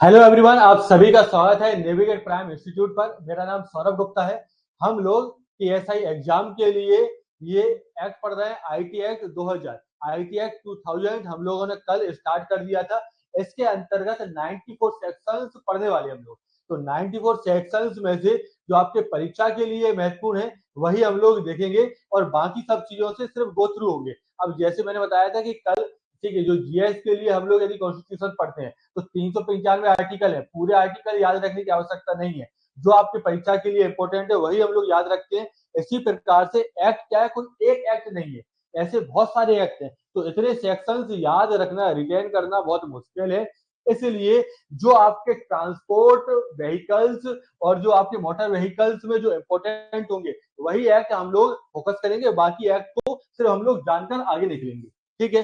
Hello everyone, आप सभी का स्वागत है नेविगेट प्राइम इंस्टीट्यूट पर। मेरा नाम सौरभ गुप्ता है। हम लोग पीएसआई एग्जाम के लिए ये एक्ट पढ़ रहे हैं, आईटी एक्ट 2000। आईटी एक्ट 2000 हम लोगों ने कल स्टार्ट कर दिया था। इसके अंतर्गत 94 सेक्शंस पढ़ने वाले हम लोग। तो 94 सेक्शंस में से जो आपके परीक्षा के लिए महत्वपूर्ण है वही हम लोग देखेंगे और बाकी सब चीजों से सिर्फ गो थ्रू होंगे। अब जैसे मैंने बताया था कि कल, ठीक है, जो जीएस के लिए हम लोग यदि कॉन्स्टिट्यूशन पढ़ते हैं तो 395 आर्टिकल है, पूरे आर्टिकल याद रखने की आवश्यकता नहीं है। जो आपकी परीक्षा के लिए इंपॉर्टेंट है वही हम लोग याद रखते हैं। इसी प्रकार से एक्ट क्या है, कोई एक एक्ट नहीं है, ऐसे बहुत सारे एक्ट हैं। तो इतने सेक्शंस याद रखना, रिटेन करना बहुत मुश्किल है। इसलिए जो आपके ट्रांसपोर्ट व्हीकल्स और जो आपके मोटर व्हीकल्स में जो इंपॉर्टेंट होंगे वही एक्ट हम लोग फोकस करेंगे, बाकी एक्ट को सिर्फ हम लोग जानकर आगे निकलेंगे। ठीक है,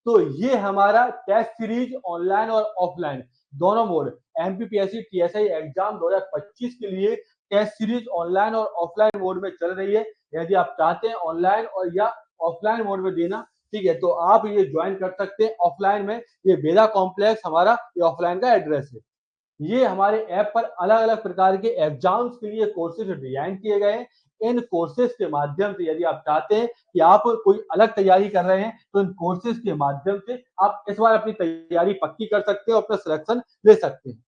तो ये हमारा टेस्ट सीरीज ऑनलाइन और ऑफलाइन दोनों मोड एमपीपीएससी टीएसआई एग्जाम 2025 के लिए टेस्ट सीरीज ऑनलाइन और ऑफलाइन मोड में चल रही है। यदि आप चाहते हैं ऑनलाइन और या ऑफलाइन मोड में देना, ठीक है, तो आप ये ज्वाइन कर सकते हैं ऑफलाइन में। ये बेला कॉम्प्लेक्स हमारा ये ऑफलाइन का एड्रेस है। ये हमारे ऐप पर अलग अलग प्रकार के एग्जाम्स के लिए कोर्सेज डिजाइन किए गए हैं। इन कोर्सेज के माध्यम से यदि आप चाहते हैं कि आप कोई अलग तैयारी कर रहे हैं तो इन कोर्सेज के माध्यम से आप इस बार अपनी तैयारी पक्की कर सकते हैं और अपना सिलेक्शन ले सकते हैं।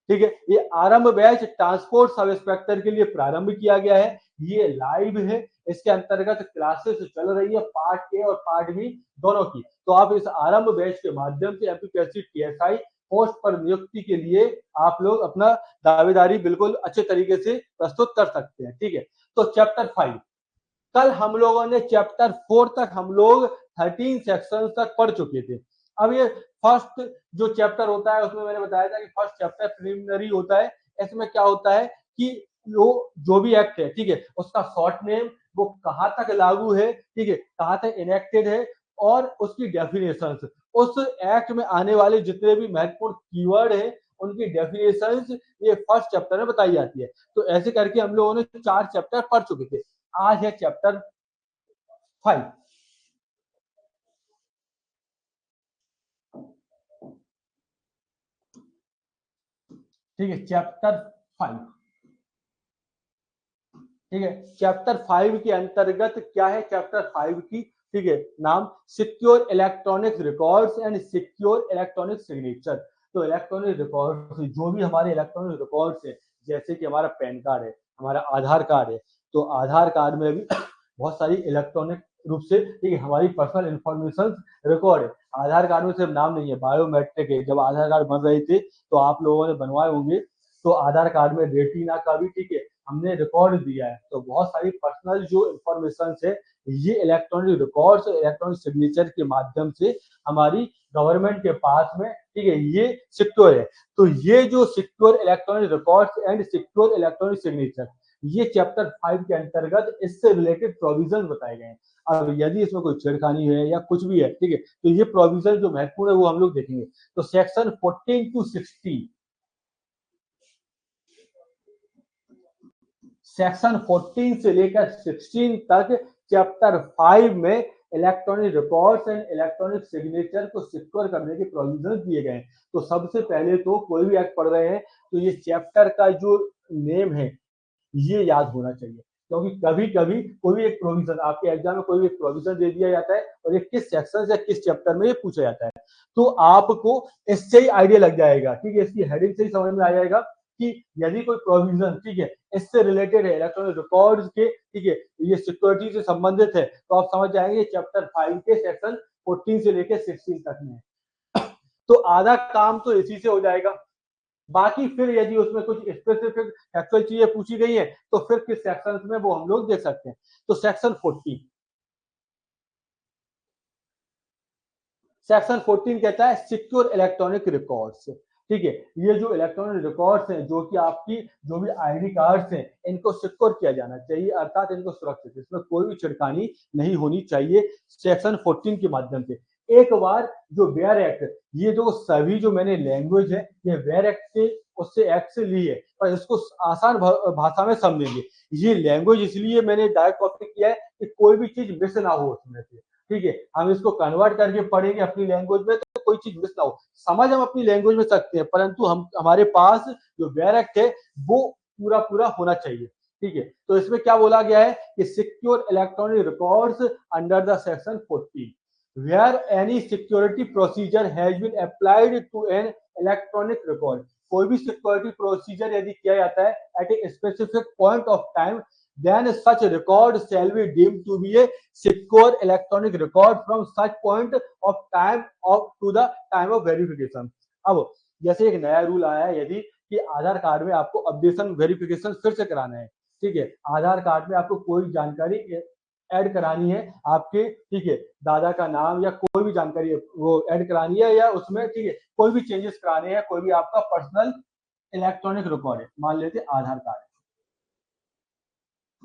ठीक है, ये आरंभ बैच ट्रांसपोर्ट सब इंस्पेक्टर के लिए प्रारंभ किया गया है। ये लाइव है, इसके अंतर्गत क्लासेस चल रही है, पार्ट ए और पार्ट बी दोनों की। तो आप इस आरंभ बैच के माध्यम से एमपीपीएससी टीएसआई पोस्ट पर नियुक्ति के लिए आप लोग अपना दावेदारी बिल्कुल अच्छे तरीके से प्रस्तुत कर सकते हैं। ठीक है, तो चैप्टर 5 कल हम लोगों ने चैप्टर 4 तक हम लोग 13 सेक्शन तक पढ़ चुके थे। अब ये फर्स्ट जो चैप्टर होता है उसमें मैंने बताया था कि फर्स्ट चैप्टर प्रिलिमिनरी होता है। इसमें क्या होता है कि जो भी एक्ट है, ठीक है, उसका शॉर्ट नेम, वो कहाँ तक लागू है, ठीक है, कहाँ तक इनेक्टेड है और उसकी डेफिनेशंस, उस एक्ट में आने वाले जितने भी महत्वपूर्ण कीवर्ड है उनकी डेफिनेशंस ये फर्स्ट चैप्टर में बताई जाती है। तो ऐसे करके हम लोगों ने 4 चैप्टर पढ़ चुके थे। आज है चैप्टर 5। ठीक है, चैप्टर 5। ठीक है, चैप्टर 5 के अंतर्गत क्या है, चैप्टर 5 की, ठीक है, नाम secure electronic records and secure electronic signature. तो इलेक्ट्रॉनिक रिकॉर्ड्स, जो भी हमारे इलेक्ट्रॉनिक रिकॉर्ड्स है, जैसे कि हमारा पैन कार्ड है, हमारा आधार कार्ड है, तो आधार कार्ड में भी बहुत सारी इलेक्ट्रॉनिक रूप से, ठीक है, हमारी पर्सनल इंफॉर्मेशन रिकॉर्ड है। आधार कार्ड में सिर्फ नाम नहीं है, बायोमेट्रिक है। जब आधार कार्ड बन रहे थे तो आप लोगों ने बनवाए होंगे, तो आधार कार्ड में रेटिना का भी, ठीक है, हमने रिकॉर्ड दिया है। तो बहुत सारी पर्सनल जो इंफॉर्मेशन है ये इलेक्ट्रॉनिक रिकॉर्ड्स, इलेक्ट्रॉनिक सिग्नेचर के माध्यम से हमारी गवर्नमेंट के पास में, ठीक है, ये सिक्योर है। तो ये जो secure electronic records and secure electronic signature, ये चैप्टर 5 के अंतर्गत इससे रिलेटेड प्रोविजन बताए गए हैं। अब यदि इसमें कोई छेड़खानी है या कुछ भी है, ठीक है, तो ये प्रोविजन जो महत्वपूर्ण है वो हम लोग देखेंगे। तो सेक्शन 14 टू 16, सेक्शन 14 से लेकर 16 तक चैप्टर 5 में electronic records and electronic signature को सिक्योर करने के प्रोविजन दिए गए हैं। तो सबसे पहले तो कोई भी एक्ट पढ़ रहे हैं तो ये चैप्टर का जो नेम है ये याद होना चाहिए, क्योंकि कभी कभी कोई भी एक प्रोविजन आपके एग्जाम में कोई भी एक प्रोविजन दे दिया जाता है और ये किस सेक्शन या किस चैप्टर में ये पूछा जाता है, तो आपको इससे ही आइडिया लग जाएगा। ठीक है, इसकी हेडिंग से ही समझ में आ जाएगा कि यदि कोई प्रोविजन, ठीक है, इससे रिलेटेड है, इलेक्ट्रॉनिक रिकॉर्ड्स के, ठीक है, ये सिक्योरिटी से संबंधित है, तो आप समझ जाएंगे चैप्टर 5 के सेक्शन 14 से लेकर 16 तक में। तो आधा काम तो इसी से हो जाएगा। बाकी फिर यदि उसमें कुछ स्पेसिफिक एक्चुअल चीजें पूछी गई है तो फिर किस सेक्शन में वो हम लोग देख सकते हैं। तो सेक्शन 14, सेक्शन 14 कहता है सिक्योर इलेक्ट्रॉनिक रिकॉर्ड्स। ठीक है, ये जो इलेक्ट्रॉनिक रिकॉर्ड्स हैं, जो कि आपकी जो भी आईडी कार्ड्स हैं, इनको सिक्योर किया जाना चाहिए, अर्थात इनको सुरक्षित, इसमें कोई भी छिड़खानी नहीं होनी चाहिए सेक्शन 14 के माध्यम से। एक बार जो वेयर एक्ट, ये जो सभी जो मैंने लैंग्वेज है ये वेयर एक्ट से, उससे एक्ट से ली है, पर इसको आसान भाषा में समझेंगे। ये लैंग्वेज इसलिए मैंने डायरेक्ट कॉपी किया है कि कोई भी चीज मिस ना हो उसमें से। ठीक है, हम इसको कन्वर्ट करके पढ़ेंगे अपनी लैंग्वेज में तो कोई चीज मिस ना हो। समझ हम अपनी लैंग्वेज में सकते हैं, परंतु हम हमारे पास जो बैरक्ट है वो पूरा पूरा होना चाहिए। ठीक है, तो इसमें क्या बोला गया है कि secure electronic records under the section 14 where any security procedure has been applied to an electronic record। कोई भी सिक्योरिटी प्रोसीजर यदि किया जाता है at a specific point of time, then such record shall be deemed to be a secure electronic record from such point of time of to the time of verification। अब जैसे एक नया rule आया है, यदि कि आधार कार्ड में आपको अपडेशन वेरिफिकेशन फिर से कराना है, ठीक है, आधार कार्ड में आपको कोई जानकारी ऐड करानी है आपके, ठीक है, दादा का नाम या कोई भी जानकारी वो ऐड करानी है, या उसमें ठीक है कोई भी चेंजेस कराने हैं, कोई भी आपका पर्सनल इलेक्ट्रॉनिक रिकॉर्ड है, मान लेते आधार कार्ड।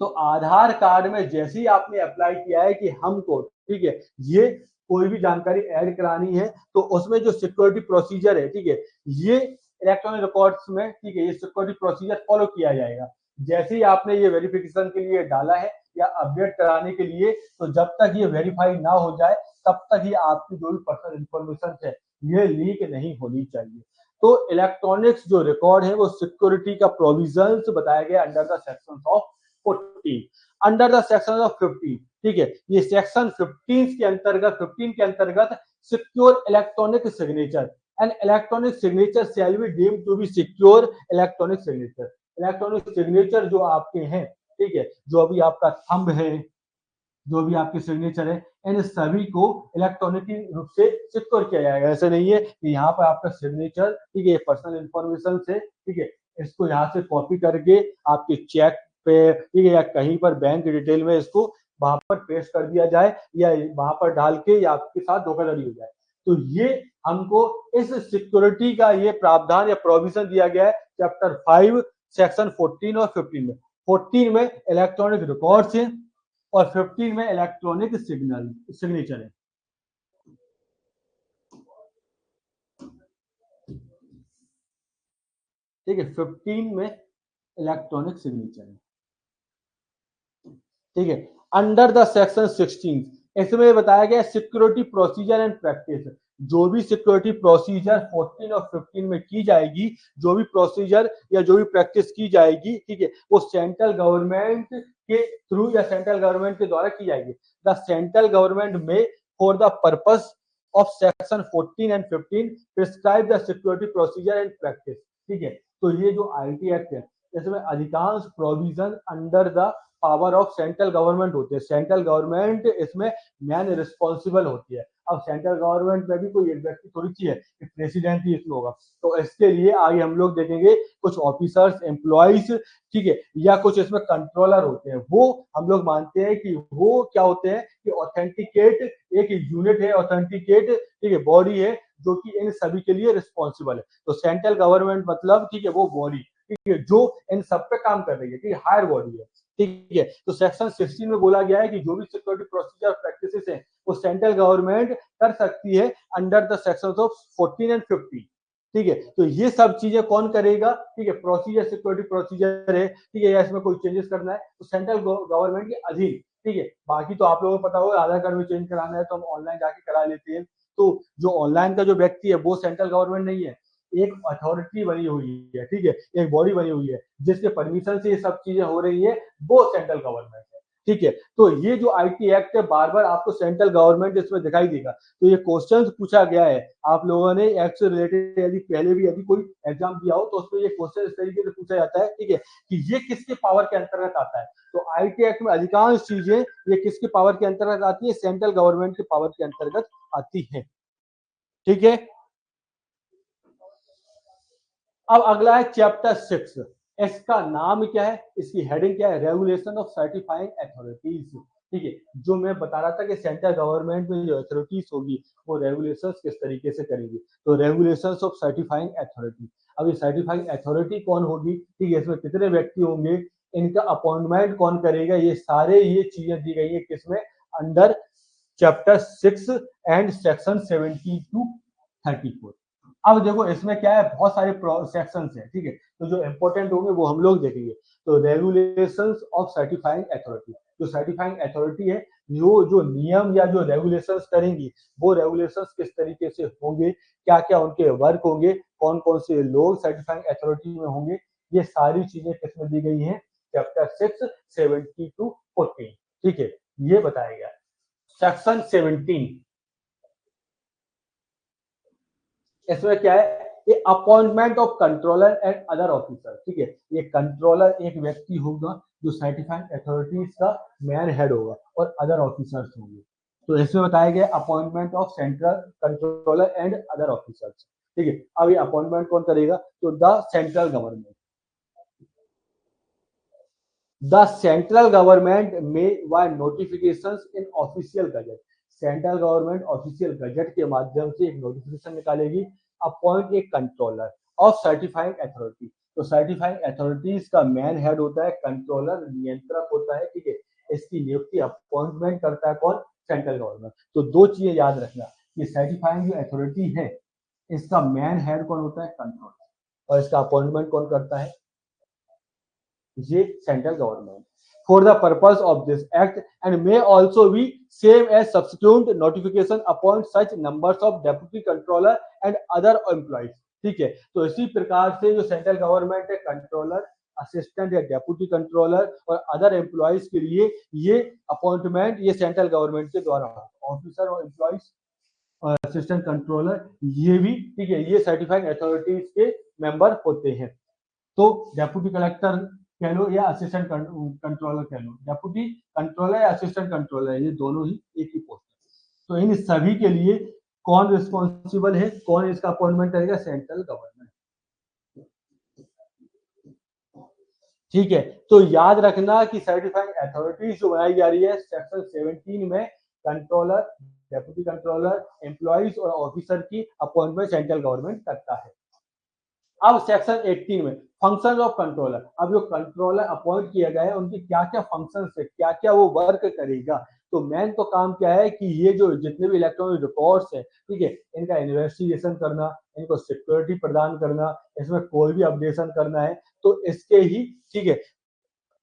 तो आधार कार्ड में जैसे ही आपने अप्लाई किया है कि हमको, ठीक है, ये कोई भी जानकारी ऐड करानी है, तो उसमें जो सिक्योरिटी प्रोसीजर है, ठीक है, ये इलेक्ट्रॉनिक रिकॉर्ड्स में, ठीक है, ये सिक्योरिटी प्रोसीजर फॉलो किया जाएगा। जैसे ही आपने ये वेरिफिकेशन के लिए डाला है या अपडेट कराने के लिए, तो जब तक ये वेरीफाई ना हो जाए तब तक ही आपकी जो भी पर्सनल इंफॉर्मेशन है ये लीक नहीं होनी चाहिए। तो इलेक्ट्रॉनिक्स जो रिकॉर्ड है वो सिक्योरिटी का प्रोविजंस बताया गया under the section of 14 under the section of 15। ठीक है, ये सेक्शन 15 के अंतर्गत secure electronic signature and electronic signature shall be deemed to be secure electronic signature. Electronic signature जो आपके हैं, ठीक है, जो अभी आपका थंब है, जो भी आपके सिग्नेचर है, इन सभी को इलेक्ट्रॉनिक रूप से सिक्योर किया जाएगा। ऐसे नहीं है कि यहाँ पर आपका सिग्नेचर, ठीक है, पर्सनल इंफॉर्मेशन से, ठीक है, इसको यहाँ से कॉपी करके आपके चेक पे, ठीक है, या कहीं पर बैंक डिटेल में इसको वहां पर पेस्ट कर दिया जाए, या वहां पर डाल के या आपके साथ धोखाधड़ी हो जाए। तो ये हमको इस सिक्योरिटी का ये प्रावधान या प्रोविजन दिया गया है चैप्टर 5 सेक्शन 14 और 15 में। 14 में इलेक्ट्रॉनिक रिकॉर्ड्स है और 15 में इलेक्ट्रॉनिक सिग्नेचर है। ठीक है, 15 में इलेक्ट्रॉनिक सिग्नेचर है। ठीक है, अंडर द सेक्शन 16 इसमें बताया गया सिक्योरिटी प्रोसीजर एंड प्रैक्टिस। जो भी सिक्योरिटी प्रोसीजर 14 और 15 में की जाएगी, जो भी प्रोसीजर या जो भी प्रैक्टिस की जाएगी, ठीक है, वो सेंट्रल गवर्नमेंट के थ्रू या सेंट्रल गवर्नमेंट के द्वारा की जाएगी। द सेंट्रल गवर्नमेंट में for the purpose of section 14 and 15 prescribe the security procedure and practice. ठीक है, तो ये जो आईटी एक्ट है इसमें अधिकांश provision under the power of central government होती है। सेंट्रल गवर्नमेंट इसमें मेन रिस्पॉन्सिबल होती है। अब सेंट्रल गवर्नमेंट में भी कोई एक व्यक्ति थोड़ी सी है कि प्रेसिडेंट ही इसमें होगा, तो इसके लिए आगे हम लोग देखेंगे कुछ ऑफिसर्स, एम्प्लॉइज, ठीक है, या कुछ इसमें कंट्रोलर होते हैं। वो हम लोग मानते हैं कि वो क्या होते हैं कि ऑथेंटिकेट एक यूनिट है, ऑथेंटिकेट, ठीक है, बॉडी है जो कि इन सभी के लिए रिस्पॉन्सिबल है। तो सेंट्रल गवर्नमेंट मतलब, ठीक है, वो बॉडी, ठीक है, जो इन सब पे काम कर रही है, ठीक है, हायर बॉडी है। ठीक है, तो सेक्शन 16 में बोला गया है कि जो भी सिक्योरिटी प्रोसीजर प्रैक्टिसेस हैं वो सेंट्रल गवर्नमेंट कर सकती है under the sections of 14 and 15। ठीक है, तो ये सब चीजें कौन करेगा? ठीक है, प्रोसीजर, सिक्योरिटी प्रोसीजर है, ठीक है, या इसमें कोई चेंजेस करना है तो सेंट्रल गवर्नमेंट के अधीन। ठीक है, बाकी तो आप लोगों को पता होगा आधार कार्ड में चेंज कराना है तो हम ऑनलाइन जाके करा लेते हैं। तो जो ऑनलाइन का जो व्यक्ति है वो सेंट्रल गवर्नमेंट नहीं है, एक अथॉरिटी बनी हुई है, ठीक है, एक बॉडी बनी हुई है जिसके परमिशन से ये सब चीजें हो रही है, वो सेंट्रल गवर्नमेंट है। ठीक है, तो ये जो आईटी एक्ट है बार बार आपको सेंट्रल गवर्नमेंट इसमें दिखाई देगा। तो ये क्वेश्चन पूछा गया है, आप लोगों ने एक्ट से रिलेटेड यदि पहले भी यदि कोई एग्जाम दिया हो तो उसमें ये क्वेश्चन इस तरीके से पूछा जाता है, ठीक है, कि ये किसके पावर के अंतर्गत आता है। तो आईटी एक्ट में अधिकांश चीजें ये किसके पावर के अंतर्गत आती है? सेंट्रल गवर्नमेंट के पावर के अंतर्गत आती है। ठीक है, अब अगला है चैप्टर 6। इसका नाम क्या है, इसकी हेडिंग क्या है? Regulation of certifying authorities. ठीक है, जो मैं बता रहा था कि सेंट्रल गवर्नमेंट में जो अथॉरिटीज होगी वो रेगुलेशंस किस तरीके से करेंगी। तो रेगुलेशंस ऑफ सर्टिफाइंग अथॉरिटी। अब ये सर्टिफाइंग अथॉरिटी कौन होगी, ठीक है, इसमें कितने व्यक्ति होंगे, इनका अपॉइंटमेंट कौन करेगा, ये सारे ये चीजें दी गई है किसमें? Under chapter 6 and section 70 to 34। अब देखो इसमें क्या है, बहुत सारे सेक्शंस हैं, ठीक है, तो जो इंपॉर्टेंट होंगे वो हम लोग देखेंगे। तो रेगुलेशंस ऑफ सर्टिफाइंग अथॉरिटी, जो सर्टिफाइंग अथॉरिटी है जो नियम या जो रेगुलेशंस करेंगी वो रेगुलेशंस किस तरीके से होंगे, क्या क्या उनके वर्क होंगे, कौन कौन से लोग सर्टिफाइंग अथॉरिटी में होंगे, ये सारी चीजें किसमें दी गई हैं, चैप्टर 6 70 to 14। ठीक है, ये बताया गया। सेक्शन 17, इसमें क्या है, ये appointment of controller and other officer. ठीक है, ये कंट्रोलर एक व्यक्ति होगा जो सर्टिफाइंग अथॉरिटीज का मैन हेड होगा और अदर ऑफिसर्स होंगे। तो इसमें बताया गया appointment of central controller and other officers. ठीक है, अब ये अपॉइंटमेंट कौन करेगा, तो the central government. The central government में by notifications in official gazette. Central government official gazette के माध्यम से एक नोटिफिकेशन निकालेगी, appoint A controller of certifying authority. तो सर्टिफाइंग अथॉरिटीज का मैन हेड होता है कंट्रोलर, नियंत्रक होता है। ठीक है, इसकी नियुक्ति अपॉइंटमेंट करता है कौन, सेंट्रल गवर्नमेंट। तो दो चीजें याद रखना कि सर्टिफाइंग जो अथॉरिटी है इसका मैन हेड कौन होता है, कंट्रोलर, और इसका अपॉइंटमेंट कौन करता है, ये central government. For the purpose of this act and may also be same as subsequent notification upon such numbers of deputy controller and other employees। ठीक है, तो इसी प्रकार से जो सेंट्रल गवर्नमेंट है कंट्रोलर, असिस्टेंट या डेप्यूटी कंट्रोलर और अदर एम्प्लॉयज के लिए ये अपॉइंटमेंट ये सेंट्रल गवर्नमेंट के द्वारा ऑफिसर और एम्प्लॉयज और असिस्टेंट कंट्रोलर ये भी, ठीक है, ये सर्टिफाइंग अथॉरिटीज के मेंबर होते हैं। तो डेप्यूटी कलेक्टर कह लो या असिस्टेंट कंट्रोलर कह लो, डेप्यूटी कंट्रोलर या असिस्टेंट कंट्रोलर ये दोनों ही एक ही पोस्ट है। तो इन सभी के लिए कौन रिस्पॉन्सिबल है, कौन इसका अपॉइंटमेंट करेगा, सेंट्रल गवर्नमेंट। ठीक है, तो याद रखना कि सर्टिफाइंग अथॉरिटीज जो बनाई जा रही है सेक्शन 17 में कंट्रोलर, डेप्यूटी कंट्रोलर, एम्प्लॉइज और ऑफिसर की अपॉइंटमेंट सेंट्रल गवर्नमेंट करता है। अब सेक्शन 18 में फंक्शन ऑफ कंट्रोलर। अब जो कंट्रोलर अपॉइंट किया गया है उनकी क्या क्या फंक्शन है, क्या क्या वो वर्क करेगा। तो मेन तो काम क्या है कि ये जो जितने भी इलेक्ट्रॉनिक रिकॉर्ड्स है, ठीक है, इनका इन्वेस्टिगेशन करना, इनको सिक्योरिटी प्रदान करना, इसमें कोई भी अपडेशन करना है तो इसके ही, ठीक है,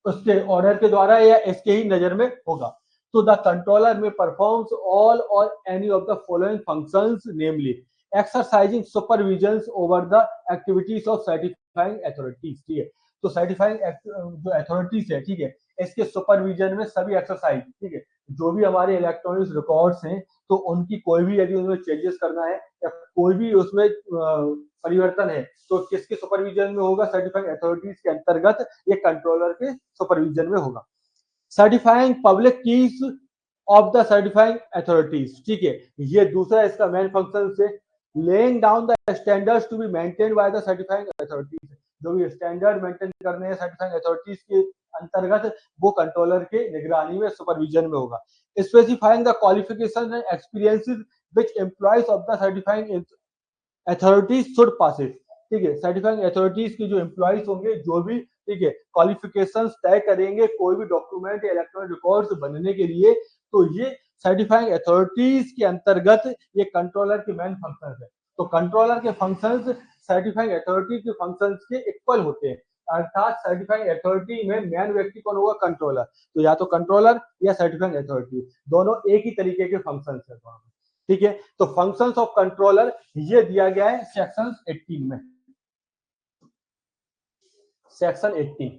उसके ऑर्डर के द्वारा या इसके ही नजर में होगा। तो द कंट्रोलर में परफॉर्म्स ऑल और any of the following functions, namely exercising supervision over the activities of certifying authorities. ठीक है, तो सर्टिफाइंग जो अथॉरिटीज है, ठीक है, इसके सुपरविजन में सभी एक्सरसाइज, ठीक है, जो भी हमारे इलेक्ट्रॉनिक्स रिकॉर्ड्स हैं तो उनकी कोई भी यदि उनमें चेंजेस करना है या कोई भी उसमें परिवर्तन है तो किसके सुपरविजन में होगा, सर्टिफाइंग अथॉरिटीज के अंतर्गत ये कंट्रोलर के सुपरविजन में होगा। Certifying public keys of the certifying authorities. ठीक है, ये दूसरा इसका मेन फंक्शन है, laying down the standards to be maintained by the certifying authorities. जो भी स्टैंडर्ड मेंटेन करने हैं सर्टिफाइंग अथॉरिटीज के अंतर्गत वो कंट्रोलर के निगरानी में, सुपरविजन में होगा। Specifying the qualification and experiences which employees of the certifying authorities should passes. ठीक है, सर्टिफाइंग अथॉरिटीज के जो एम्प्लॉयज होंगे जो भी, ठीक है, क्वालिफिकेशंस तय करेंगे कोई भी डॉक्यूमेंट या इलेक्ट्रॉनिक रिकॉर्ड्स बनने के लिए, तो ये सर्टिफाइंग अथॉरिटीज के अंतर्गत ये कंट्रोलर के मेन फंक्शन है। तो कंट्रोलर के फंक्शंस सर्टिफाइंग अथॉरिटी के फंक्शंस के इक्वल होते हैं, अर्थात सर्टिफाइंग अथॉरिटी में मेन व्यक्ति कौन होगा, कंट्रोलर। तो या तो कंट्रोलर या सर्टिफाइंग अथॉरिटी दोनों एक ही तरीके के फंक्शंस है। ठीक है, तो फंक्शंस ऑफ कंट्रोलर ये दिया गया है सेक्शन 18 में। सेक्शन 18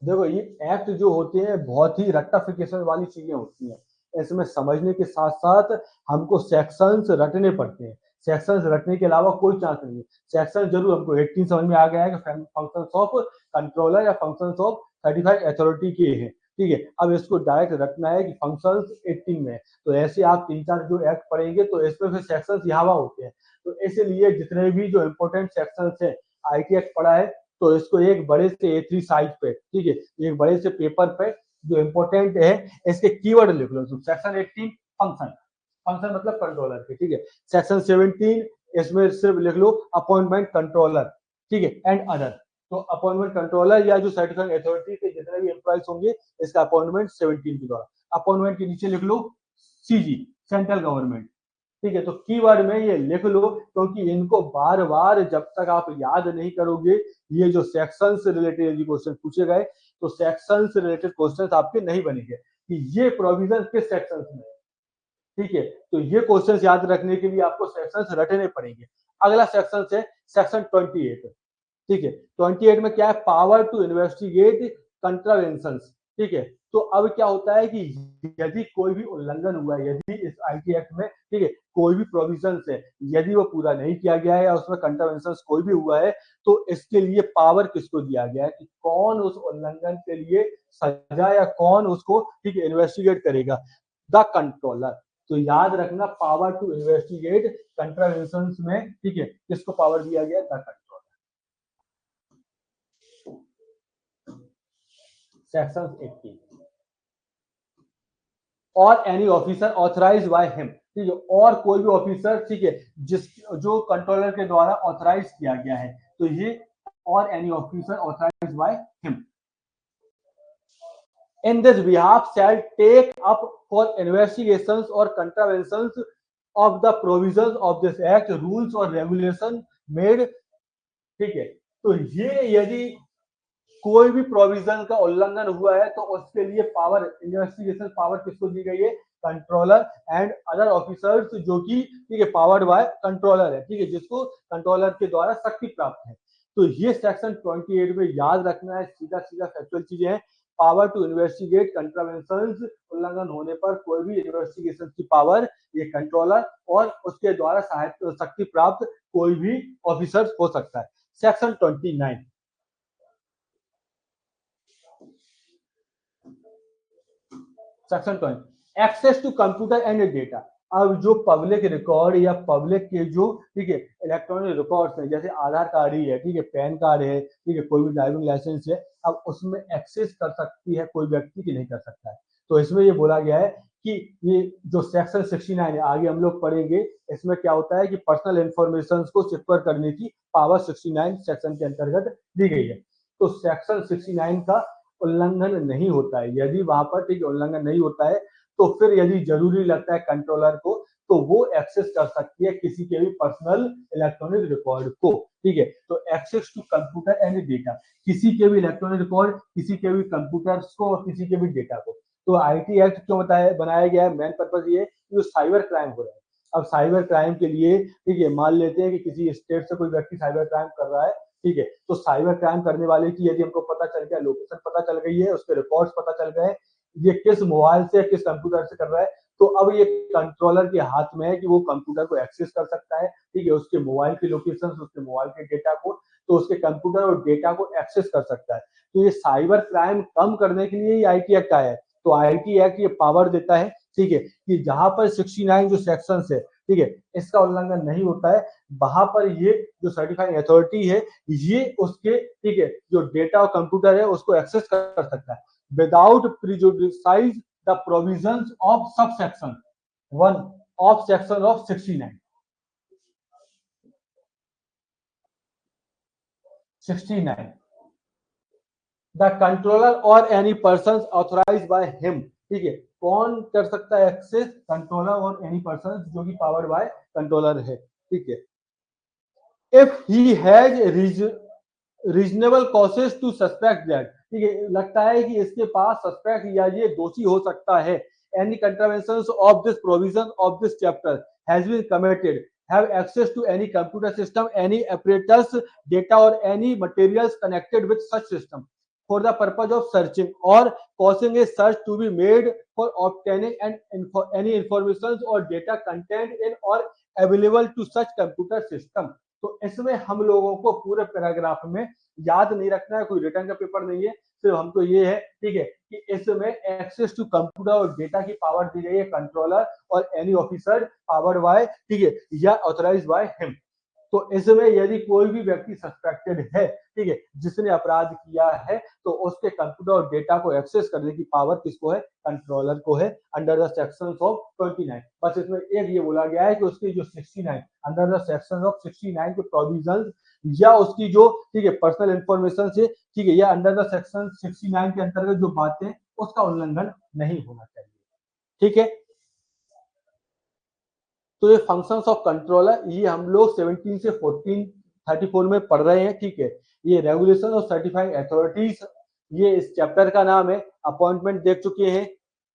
देखो, ये एक्ट जो होते हैं बहुत ही रट्टाफिकेशन वाली चीजें होती हैं, इसमें समझने के साथ साथ हमको सेक्शंस रटने पड़ते हैं। सेक्शंस रटने के अलावा कोई चांस नहीं है। सेक्शन जरूर हमको 18 समझ में आ गया है कि फंक्शंस ऑफ कंट्रोलर या फंक्शंस ऑफ सर्टिफाइड अथॉरिटी के हैं। ठीक है, अब इसको डायरेक्ट रखना है कि फंक्शंस 18 में है। तो ऐसे आप 3-4 जो एक्ट पढ़ेंगे तो इसमें फिर सेक्शंस यहाँ होते हैं। तो इसलिए जितने भी जो इम्पोर्टेंट सेक्शंस है, आईटी एक्ट पढ़ा है तो इसको एक बड़े से A3 साइज पे, ठीक है, एक बड़े से पेपर पे जो इम्पोर्टेंट है इसके कीवर्ड लिख लो। सेक्शन 18 फंक्शन, फंक्शन मतलब कंट्रोलर के, ठीक है। सेक्शन 17 इसमें सिर्फ लिख लो अपॉइंटमेंट कंट्रोलर, ठीक है, एंड अदर। तो अपॉइंटमेंट कंट्रोलर या जो सर्टिफाइंग अथॉरिटी के जितने भी एम्प्लॉयज होंगे इसका अपॉइंटमेंट 17 के द्वारा। अपॉइंटमेंट के नीचे लिख लो CG, सेंट्रल गवर्नमेंट। ठीक है, तो कीवर्ड में ये लिख लो, क्योंकि इनको बार बार जब तक आप याद नहीं करोगे, ये जो सेक्शन से रिलेटेड यदि क्वेश्चन पूछे गए तो सेक्शन से रिलेटेड क्वेश्चन आपके नहीं बनेंगे कि ये प्रोविजन किस सेक्शन में है। ठीक है, तो ये क्वेश्चन याद रखने के लिए आपको सेक्शन रटने पड़ेंगे। अगला सेक्शन है सेक्शन 28। ठीक है, 28 में क्या है, पावर टू इन्वेस्टिगेट कंट्रावेंशन। ठीक है, तो अब क्या होता है कि यदि कोई भी उल्लंघन हुआ है, यदि इस आईटी एक्ट में, ठीक है, कोई भी प्रोविजन है, यदि वो पूरा नहीं किया गया है या उसमें कंट्रावेंशन कोई भी हुआ है, तो इसके लिए पावर किसको दिया गया है कि कौन उस उल्लंघन के लिए सजा या कौन उसको, ठीक है, इन्वेस्टिगेट करेगा, द कंट्रोलर। तो याद रखना, पावर टू इन्वेस्टिगेट कंट्रावेंशन में, ठीक है, किसको पावर दिया गया, द कंट्रोलर। सेक्शन 80 और any officer authorise by him. ठीक है, और कोई भी ऑफिसर, ठीक है, जिस जो कंट्रोलर के द्वारा ऑथराइज किया गया है, तो ये और any officer authorise by him in this behalf shall take up for investigations or contraventions of the provisions of this act rules or regulation made। ठीक है, तो ये यदि कोई भी प्रोविजन का उल्लंघन हुआ है तो उसके लिए पावर, इन्वेस्टिगेशन पावर किसको दी गई है, कंट्रोलर एंड अदर ऑफिसर्स, जो कि, ठीक है, पावर्ड बाय कंट्रोलर है। ठीक है, जिसको कंट्रोलर के द्वारा शक्ति प्राप्त है। तो ये सेक्शन 28 में याद रखना है, सीधा सीधा फैक्चुअल चीजें हैं। पावर टू इन्वेस्टिगेट कंट्रावेंशन, उल्लंघन होने पर कोई भी इन्वेस्टिगेशन की पावर ये कंट्रोलर और उसके द्वारा सहायता शक्ति प्राप्त कोई भी ऑफिसर हो सकता है। Section 29, section 20 access to computer and data. अब जो पब्लिक रिकॉर्ड या पब्लिक के जो, ठीक है, इलेक्ट्रॉनिक रिकॉर्ड्स हैं, जैसे आधार कार्ड ही है, ठीक है, पैन कार्ड है, ठीक है, कोई भी ड्राइविंग लाइसेंस है, अब उसमें एक्सेस कर सकती है कोई व्यक्ति की नहीं कर सकता है। तो इसमें ये बोला गया है कि ये जो सेक्शन 69 है, आगे हम लोग पढ़ेंगे, इसमें क्या होता है कि पर्सनल इंफॉर्मेशन को सिक्योर करने की पावर 69 सेक्शन के अंतर्गत दी गई है। तो सेक्शन 69 का उल्लंघन नहीं होता है। यदि वहां पर, ठीक, उल्लंघन नहीं होता है, तो फिर यदि जरूरी लगता है कंट्रोलर को, तो वो एक्सेस कर सकती है किसी के भी पर्सनल इलेक्ट्रॉनिक रिकॉर्ड को। ठीक है, तो access to computer and data, किसी के भी इलेक्ट्रॉनिक रिकॉर्ड, किसी के भी कंप्यूटर्स को और किसी के भी डेटा को। तो आईटी एक्ट क्यों बनाया गया है, मेन पर्पज ये जो साइबर क्राइम हो रहा है। अब साइबर क्राइम के लिए, ठीक है, मान लेते हैं कि किसी स्टेट से कोई व्यक्ति साइबर क्राइम कर रहा है, ठीक है, तो साइबर क्राइम करने वाले की यदि हमको पता चल गया, लोकेशन पता चल गई है, उसके रिकॉर्ड्स पता चल गए, ये किस मोबाइल से किस कंप्यूटर से कर रहा है, तो अब ये कंट्रोलर के हाथ में है कि वो कंप्यूटर को एक्सेस कर सकता है, ठीक है, उसके मोबाइल की लोकेशन, उसके मोबाइल के डेटा को, तो उसके कंप्यूटर और डेटा को एक्सेस कर सकता है। तो ये साइबर क्राइम कम करने के लिए आईटी एक्ट आया है। तो आईटी एक्ट ये पावर देता है, ठीक है, कि जहां पर 69 जो सेक्शन है, ठीक है, इसका उल्लंघन नहीं होता है, वहां पर ये जो सर्टिफाइंग अथॉरिटी है, ये उसके, ठीक है, जो डेटा और कंप्यूटर है उसको एक्सेस कर सकता है without prejudicing the provisions of sub section 1 of section of 69। 69 the controller और any person authorise by him. ठीक है, कौन कर सकता है एक्सेस, कंट्रोलर और एनी पर्सन जो कि पावर्ड बाय कंट्रोलर है। ठीक है, if he has reasonable causes to suspect that, ठीक है, लगता है कि इसके पास सस्पेक्ट या ये दोषी हो सकता है, any contraventions of this provision of this chapter has been committed, have access to any computer system, any apparatus, data or any materials connected with such system for the purpose of searching or causing a search to be made for obtaining any information or data contained in or available to such computer system। तो इसमें हम लोगों को पूरे paragraph में याद नहीं रखना है, कोई रिटर्न का पेपर नहीं है, सिर्फ हमको ये है, ठीक है, कि इसमें एक्सेस टू कंप्यूटर और डेटा की पावर दी गई है कंट्रोलर और एनी ऑफिसर पावर्ड बाय, ठीक है, या ऑथराइज बाय हिम। तो इसमें यदि कोई भी व्यक्ति सस्पेक्टेड है, ठीक है, जिसने अपराध किया है, तो उसके कंप्यूटर और डेटा को एक्सेस करने की पावर किसको है, कंट्रोलर को है, अंडर द सेक्शन ऑफ 29। बस इसमें एक ये बोला गया है कि उसकी जो 69 अंडर द सेक्शन ऑफ 69 के प्रोविजन या उसकी जो, ठीक है, पर्सनल इंफॉर्मेशन से, ठीक है, या अंडर द सेक्शन 69 के अंतर्गत जो बातें, उसका उल्लंघन नहीं होना चाहिए। ठीक है, तो ये फंक्शंस ऑफ कंट्रोलर ये हम लोग 17 से 1434 में पढ़ रहे हैं, ठीक है। ये रेगुलेशन ऑफ सर्टिफाइंग अथॉरिटीज, ये इस चैप्टर का नाम है। अपॉइंटमेंट देख चुके हैं,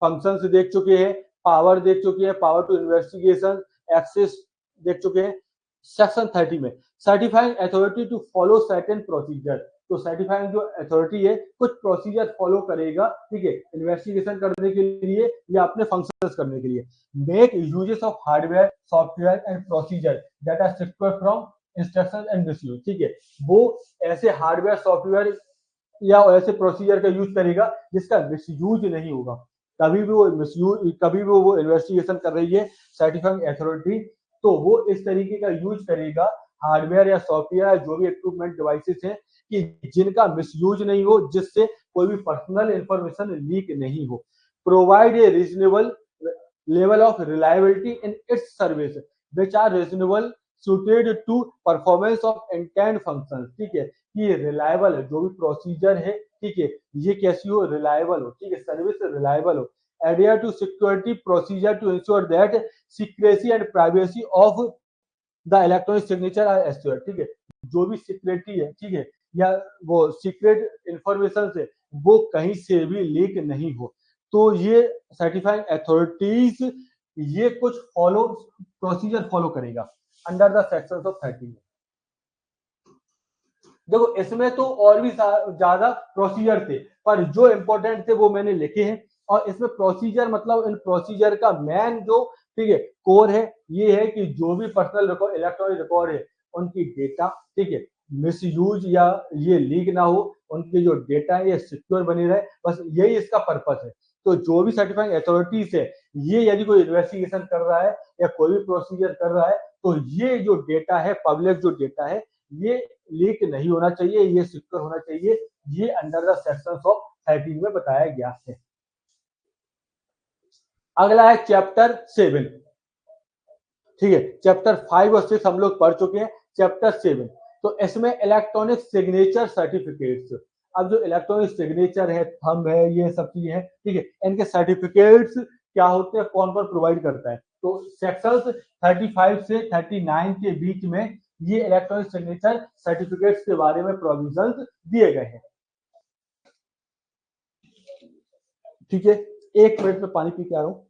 फंक्शंस देख चुके हैं, पावर देख चुके हैं, पावर टू इन्वेस्टिगेशन, एक्सेस देख चुके हैं। सेक्शन 30 में certifying authority to follow certain procedure, तो सर्टिफाइंग जो अथॉरिटी है कुछ प्रोसीजर फॉलो करेगा, ठीक है, इन्वेस्टिगेशन करने के लिए या अपने फंक्शंस करने के लिए। Make uses of hardware, software and procedure that are secure from instruction and misuse, ठीक है। वो ऐसे हार्डवेयर, सॉफ्टवेयर या ऐसे प्रोसीजर का यूज करेगा जिसका मिसयूज नहीं होगा। कभी भी वो इन्वेस्टिगेशन कर रही है सर्टिफाइंग अथॉरिटी, तो वो इस तरीके का यूज करेगा हार्डवेयर या सॉफ्टवेयर, जो भी इक्विपमेंट डिवाइसेस हैं, कि जिनका मिसयूज नहीं हो, जिससे कोई भी पर्सनल इंफॉर्मेशन लीक नहीं हो। Provide a reasonable level of reliability in its service which are reasonable suited to performance of intent functions, ठीक है। ये रिलायबल है, जो भी प्रोसीजर है, ठीक है, ये कैसी हो, रिलायबल हो, ठीक है, सर्विस रिलायबल हो। adhere to security procedure to ensure that secrecy and privacy of the electronic signature are assured, ठीक है। जो भी सिक्योरिटी है, ठीक है, या वो सीक्रेट इंफॉर्मेशन से वो कहीं से भी लीक नहीं हो। तो ये सर्टिफाइंग अथॉरिटीज ये कुछ प्रोसीजर फॉलो करेगा अंडर द सेक्शन ऑफ 30 में। देखो इसमें तो और भी ज्यादा प्रोसीजर थे, पर जो इंपॉर्टेंट थे वो मैंने लिखे हैं। और इसमें प्रोसीजर मतलब इन प्रोसीजर का मेन जो, ठीक है, कोर है, ये है कि जो भी पर्सनल रिकॉर्ड, इलेक्ट्रॉनिक रिकॉर्ड है, उनकी डेटा, ठीक है, मिसयूज या ये लीक ना हो, उनके जो डेटा है ये सिक्योर बनी रहे, बस यही इसका पर्पस है। तो जो भी सर्टिफाइंग अथॉरिटीज है, ये यदि कोई इन्वेस्टिगेशन कर रहा है या कोई भी प्रोसीजर कर रहा है, तो ये जो डेटा है, पब्लिक जो डेटा है, ये लीक नहीं होना चाहिए, ये सिक्योर होना चाहिए। ये अंडर द सेक्शन ऑफ 13 में बताया गया है। अगला है चैप्टर 7, ठीक है। चैप्टर 5 और 6 हम लोग पढ़ चुके हैं। चैप्टर 7, तो इसमें इलेक्ट्रॉनिक सिग्नेचर सर्टिफिकेट्स। अब जो इलेक्ट्रॉनिक सिग्नेचर है, थंब है, ये सब चीजें हैं, ठीक है, इनके सर्टिफिकेट्स क्या होते हैं, कौन कौन प्रोवाइड करता है। तो सेक्शन 35 से 39 के बीच में ये इलेक्ट्रॉनिक सिग्नेचर सर्टिफिकेट्स के बारे में प्रोविजंस दिए गए हैं, ठीक है। एक मिनट में पानी पी के आ रहा हूं।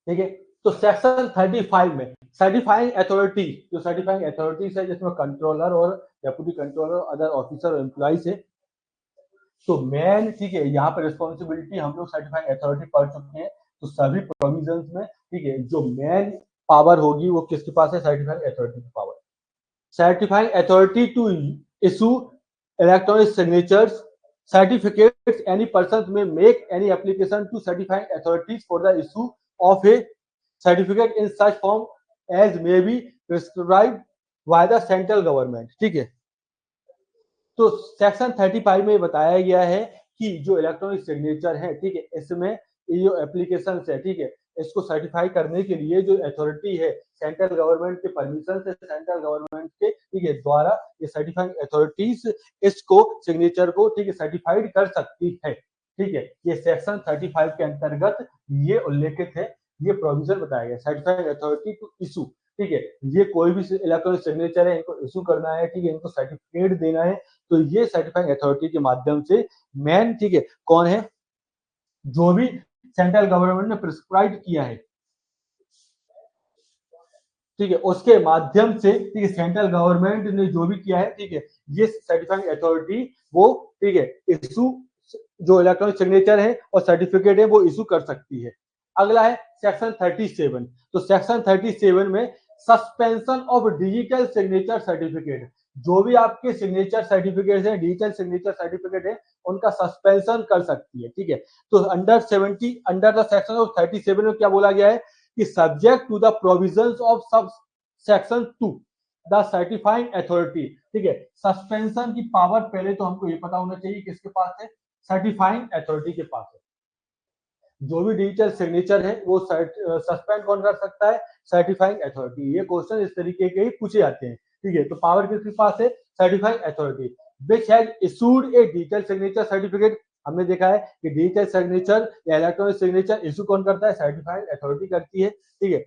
ठीक है, तो सेक्शन 35 में सर्टिफाइंग अथॉरिटी, जो सर्टिफाइंग अथॉरिटीज है, जिसमें कंट्रोलर और डेप्यूटी कंट्रोलर, अदर ऑफिसर और एम्प्लॉइज है। तो मेन, ठीक है, यहाँ पर रिस्पॉन्सिबिलिटी हम लोग सर्टिफाइंग अथॉरिटी पढ़ चुके हैं। तो सभी प्रोविजंस में, ठीक है, जो मेन पावर होगी वो किसके पास है, सर्टिफाइंग अथॉरिटी की power. Certifying authority to issue electronic signatures certificates, any person may make any application to certifying authorities for the issue of a certificate in such form as may be prescribed by the central government, ठीक है। तो section 35 में बताया गया है कि जो electronic signature है, ठीक है, इसमें ये जो एप्लीकेशन है, ठीक है, इसको सर्टिफाई करने के लिए जो अथॉरिटी है, सेंट्रल गवर्नमेंट के परमिशन से, सेंट्रल गवर्नमेंट के, ठीक है, द्वारा ये सर्टिफाइंग अथॉरिटीज इसको सिग्नेचर को, ठीक है, सर्टिफाइड कर सकती है, ठीक है। ये सेक्शन 35 के अंतर्गत ये उल्लेखित है, ये प्रोविजन बताया गया, सर्टिफाइंग अथॉरिटी टू इशू, ठीक है। ये कोई भी इलेक्ट्रॉनिक सिग्नेचर है, इनको इशू करना है, ठीक है, इनको सर्टिफिकेट देना है, तो ये सर्टिफाइंग अथॉरिटी के माध्यम से मेन, ठीक है, कौन है, जो भी सेंट्रल गवर्नमेंट ने प्रिस्क्राइब किया है, ठीक है, उसके माध्यम से, ठीक है, सेंट्रल गवर्नमेंट ने जो भी किया है, ठीक है, ये सर्टिफाइंग अथॉरिटी वो, ठीक है, इशू, जो इलेक्ट्रॉनिक सिग्नेचर है और सर्टिफिकेट है वो इशू कर सकती है। अगला है सेक्शन 37, तो सेक्शन 37 में suspension of digital signature certificate, जो भी आपके सिग्नेचर सर्टिफिकेट है, डिजिटल सिग्नेचर सर्टिफिकेट है, उनका सस्पेंशन कर सकती है, ठीक है। तो अंडर द सेक्शन ऑफ 37 में क्या बोला गया है कि subject to the provisions of sub section 2 the certifying authority, ठीक है। सस्पेंशन की पावर पहले तो हमको ये पता होना चाहिए किसके पास है, सर्टिफाइंग अथॉरिटी के पास है। जो भी डिजिटल सिग्नेचर है वो सस्पेंड कौन कर सकता है? Certifying authority. ये क्वेश्चन इस तरीके के ही पूछे जाते हैं, ठीक है। तो पावर किसके पास है? Certifying authority. Which has issued A digital signature certificate. हमने देखा है कि डिजिटल सिग्नेचर या इलेक्ट्रॉनिक सिग्नेचर इशू कौन करता है? सर्टिफाइंग अथॉरिटी करती है, ठीक है।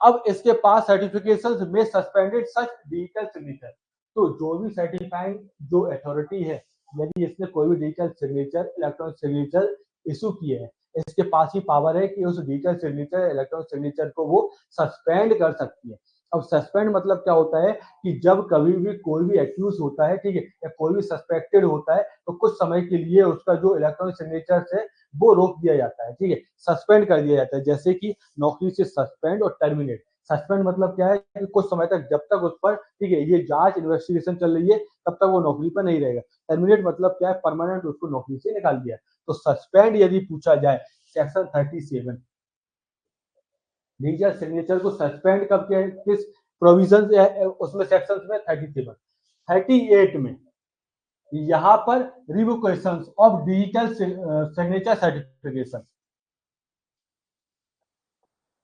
अब इसके पास सर्टिफिकेशन में सस्पेंडेड सच डिजिटल सिग्नेचर। तो जो भी सर्टिफाइंग जो अथॉरिटी है, यदि इसने कोई भी digital signature electronic signature issue किए है, इसके पास ही पावर है कि उस डिजिटल सिग्नेचर इलेक्ट्रॉनिक सिग्नेचर को वो सस्पेंड कर सकती है। अब सस्पेंड मतलब क्या होता है कि जब कभी भी कोई भी एक्यूज होता है, ठीक है, या कोई भी सस्पेक्टेड होता है, तो कुछ समय के लिए उसका जो इलेक्ट्रॉनिक सिग्नेचर है वो रोक दिया जाता है, ठीक है, सस्पेंड कर दिया जाता है। जैसे कि नौकरी से सस्पेंड और टर्मिनेट। सस्पेंड मतलब क्या है कि कुछ समय तक, जब तक उस पर, ठीक है, ये जांच इन्वेस्टिगेशन चल रही है, तब तक वो नौकरी पर नहीं रहेगा। टर्मिनेट मतलब क्या है? परमानेंट उसको नौकरी से निकाल दिया। तो सस्पेंड यदि पूछा जाए, सेक्शन 37 डिजिटल सिग्नेचर को सस्पेंड कब किया, किस प्रोविजन उसमें सेक्शन में? 37। 38 में यहाँ पर revocation of digital signature certification.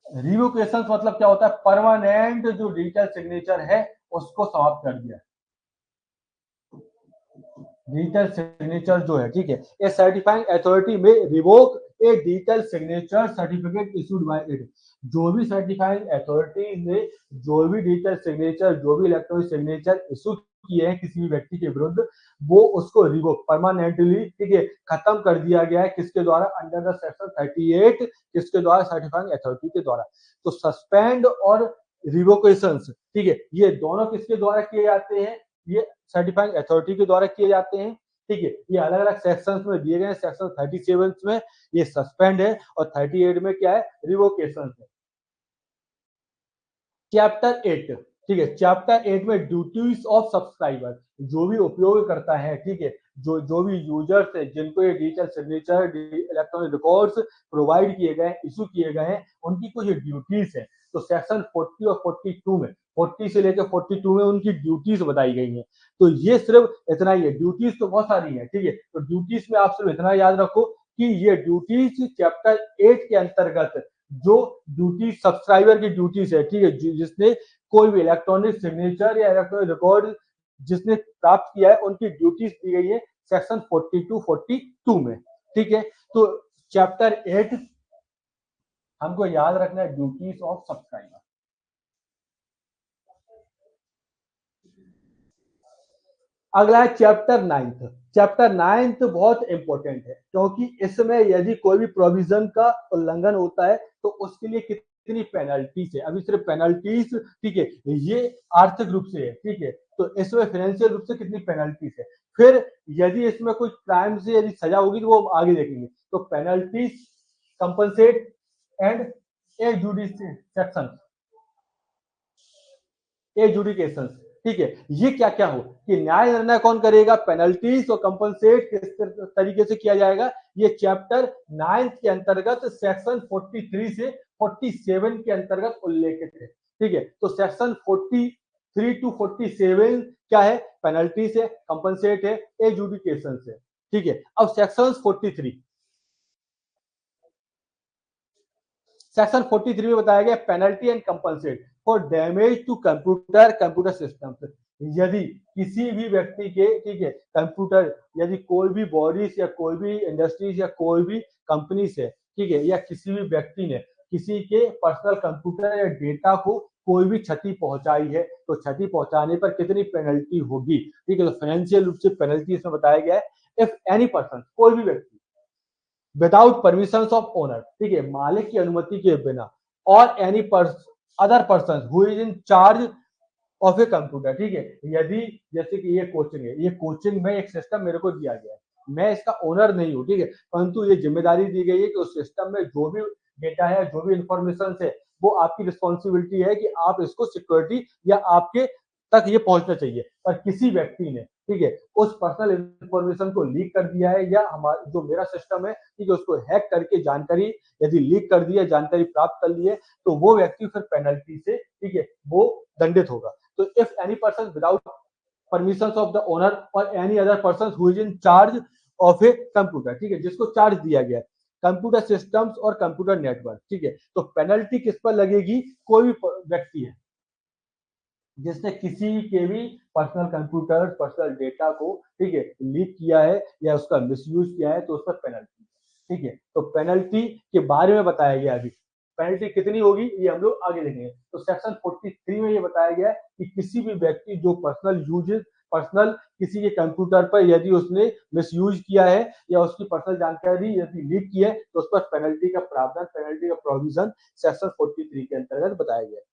Revocation मतलब क्या होता है? परमानेंट जो डिजिटल सिग्नेचर है उसको समाप्त कर दिया। डिजिटल सिग्नेचर जो है, ठीक है, ए सर्टिफाइंग अथॉरिटी में revoke A digital signature certificate issued by it. जो भी सर्टिफाइंग अथॉरिटी ने जो भी डिजिटल सिग्नेचर, जो भी इलेक्ट्रॉनिक सिग्नेचर इशू किए हैं किसी भी व्यक्ति के विरुद्ध, वो उसको रिवोक परमानेंटली, ठीक है, खत्म कर दिया गया है। किसके द्वारा? Under the section 38। किसके द्वारा? सर्टिफाइंग अथॉरिटी के द्वारा। तो सस्पेंड और रिवोकेशन, ठीक है, ये दोनों किसके द्वारा किए जाते हैं? ये सर्टिफाइंग अथॉरिटी के द्वारा किए जाते हैं, ठीक है। ये अलग अलग सेक्शंस में दिए गए हैं। सेक्शन 37 में ये सस्पेंड है और 38 में क्या है? रिवोकेशन है। चैप्टर 8, ठीक है, चैप्टर 8 में ड्यूटीज ऑफ सब्सक्राइबर। जो भी उपयोग करता है, ठीक है, जो भी यूजर्स है जिनको ये digital signature electronic records provide किए गए, इशू किए गए हैं, उनकी कुछ ड्यूटीज है। तो सेक्शन 40 और 42 में, 40 से लेकर 42 में उनकी ड्यूटीज बताई गई हैं। तो ये सिर्फ इतना ही है। ड्यूटीज तो बहुत सारी है, ठीक है। तो ड्यूटीज में आप सिर्फ इतना याद रखो कि ये ड्यूटीज चैप्टर 8 के अंतर्गत जो ड्यूटी सब्सक्राइबर की ड्यूटीज है, ठीक है, जिसने कोई भी इलेक्ट्रॉनिक सिग्नेचर या इलेक्ट्रॉनिक रिकॉर्ड जिसने प्राप्त किया है, उनकी ड्यूटीज दी गई है सेक्शन 42 में, ठीक है। तो चैप्टर 8 हमको याद रखना है, ड्यूटीज ऑफ सब्सक्राइबर। अगला है चैप्टर 9। चैप्टर 9 बहुत इंपॉर्टेंट है, क्योंकि इसमें यदि कोई भी प्रोविजन का उल्लंघन होता है तो उसके लिए कितनी पेनल्टीज है। अभी सिर्फ पेनल्टीज, ठीक है, ये आर्थिक रूप से है, ठीक है। तो इसमें फाइनेंशियल रूप से कितनी पेनल्टीज है। फिर यदि इसमें कोई क्राइम से यदि सजा होगी तो वो आगे देखेंगे। तो penalties, compensate and a judicial section, adjudication, ठीक है। ये क्या क्या हो कि न्याय निर्णय कौन करेगा? पेनल्टीज और कंपनसेट किस तरीके से किया जाएगा, ये चैप्टर 9 के अंतर्गत सेक्शन 43 से 47 के अंतर्गत उल्लेखित है, ठीक है। तो सेक्शन 43 टू 47 क्या है? पेनल्टीज है, कंपनसेट है, एजुडिकेशन है, ठीक है। अब सेक्शन 43, सेक्शन 43 में बताया गया penalty and compensate for damage to computer system. यदि किसी भी व्यक्ति के, ठीक है, कंप्यूटर, यदि कोई भी बॉडीज या कोई भी इंडस्ट्रीज या कोई भी कंपनी से, ठीक है, या किसी भी व्यक्ति ने किसी के पर्सनल कंप्यूटर या डेटा को कोई भी क्षति पहुंचाई है, तो क्षति पहुंचाने पर कितनी पेनल्टी होगी, ठीक है। तो फाइनेंशियल रूप से पेनल्टी इसमें बताया गया है। इफ एनी पर्सन, कोई भी व्यक्ति, विदाउट परमिशन ऑफ ओनर, ठीक है, मालिक की अनुमति के बिना, और any other person who is in charge of a computer, ठीक है। यदि जैसे कि ये कोचिंग है, ये कोचिंग में एक सिस्टम मेरे को दिया गया है, मैं इसका ओनर नहीं हूँ, ठीक है, परंतु ये जिम्मेदारी दी गई है कि उस सिस्टम में जो भी डेटा है, जो भी इंफॉर्मेशन है, वो आपकी रिस्पॉन्सिबिलिटी है कि आप इसको सिक्योरिटी या आपके तक ये पहुंचना चाहिए। पर किसी व्यक्ति ने, ठीक है, उस पर्सनल इंफॉर्मेशन को लीक कर दिया है, या हमारा जो मेरा सिस्टम है, ठीक है, उसको हैक करके जानकारी यदि लीक कर दी है, जानकारी प्राप्त कर ली है, तो वो व्यक्ति फिर पेनल्टी से, ठीक है, वो दंडित होगा। तो if any person without permission of the owner और any other person who is in charge of a computer, ठीक है, जिसको चार्ज दिया गया, कंप्यूटर सिस्टम्स और कंप्यूटर नेटवर्क, ठीक है। तो पेनल्टी किस पर लगेगी? कोई भी व्यक्ति है जिसने किसी के भी पर्सनल कंप्यूटर, पर्सनल डेटा को, ठीक है, लीक किया है या उसका मिसयूज किया है, तो उस पर पेनल्टी, ठीक है। तो पेनल्टी के बारे में बताया गया अभी, पेनल्टी कितनी होगी ये हम लोग आगे देखेंगे। तो सेक्शन 43 में ये बताया गया है कि किसी भी व्यक्ति जो पर्सनल किसी के कंप्यूटर पर यदि उसने मिसयूज किया है या उसकी पर्सनल जानकारी यदि लीक की है, तो उस पर पेनल्टी का प्रावधान, पेनल्टी का प्रोविजन सेक्शन 43 के अंतर्गत बताया गया है।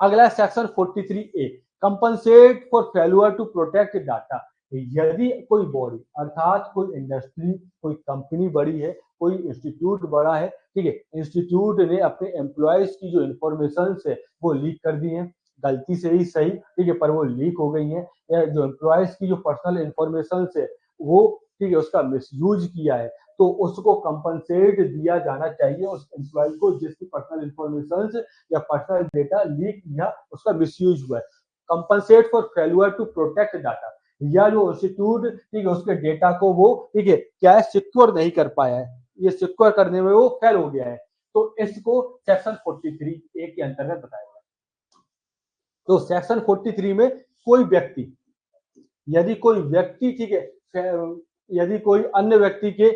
अगला section 43A, compensate for failure to protect data. यदि कोई बॉडी अर्थात कोई इंडस्ट्री, कोई कंपनी बड़ी है, कोई इंस्टीट्यूट बड़ा है, ठीक है, इंस्टीट्यूट ने अपने एम्प्लॉयज की जो इंफॉर्मेशन है वो लीक कर दी है, गलती से ही सही, ठीक है, पर वो लीक हो गई है, या जो एम्प्लॉयज की जो पर्सनल इंफॉर्मेशन है वो, ठीक है, उसका मिसयूज किया है, तो उसको कंपनसेट दिया जाना चाहिए उस एम्प्लॉय को जिसकी पर्सनल इंफॉर्मेशन या पर्सनल डेटा लीक या उसका मिसयूज हुआ है। Compensate for failure to protect data, या जो इंस्टीट्यूट, ठीक है, उसके डेटा को वो, ठीक है, क्या है, सिक्योर नहीं कर पाया है, ये सिक्योर करने में वो फेल हो गया है, तो इसको सेक्शन 43A के अंतर्गत बताया गया। तो सेक्शन 43 में कोई व्यक्ति, यदि कोई व्यक्ति, ठीक है, यदि कोई अन्य व्यक्ति के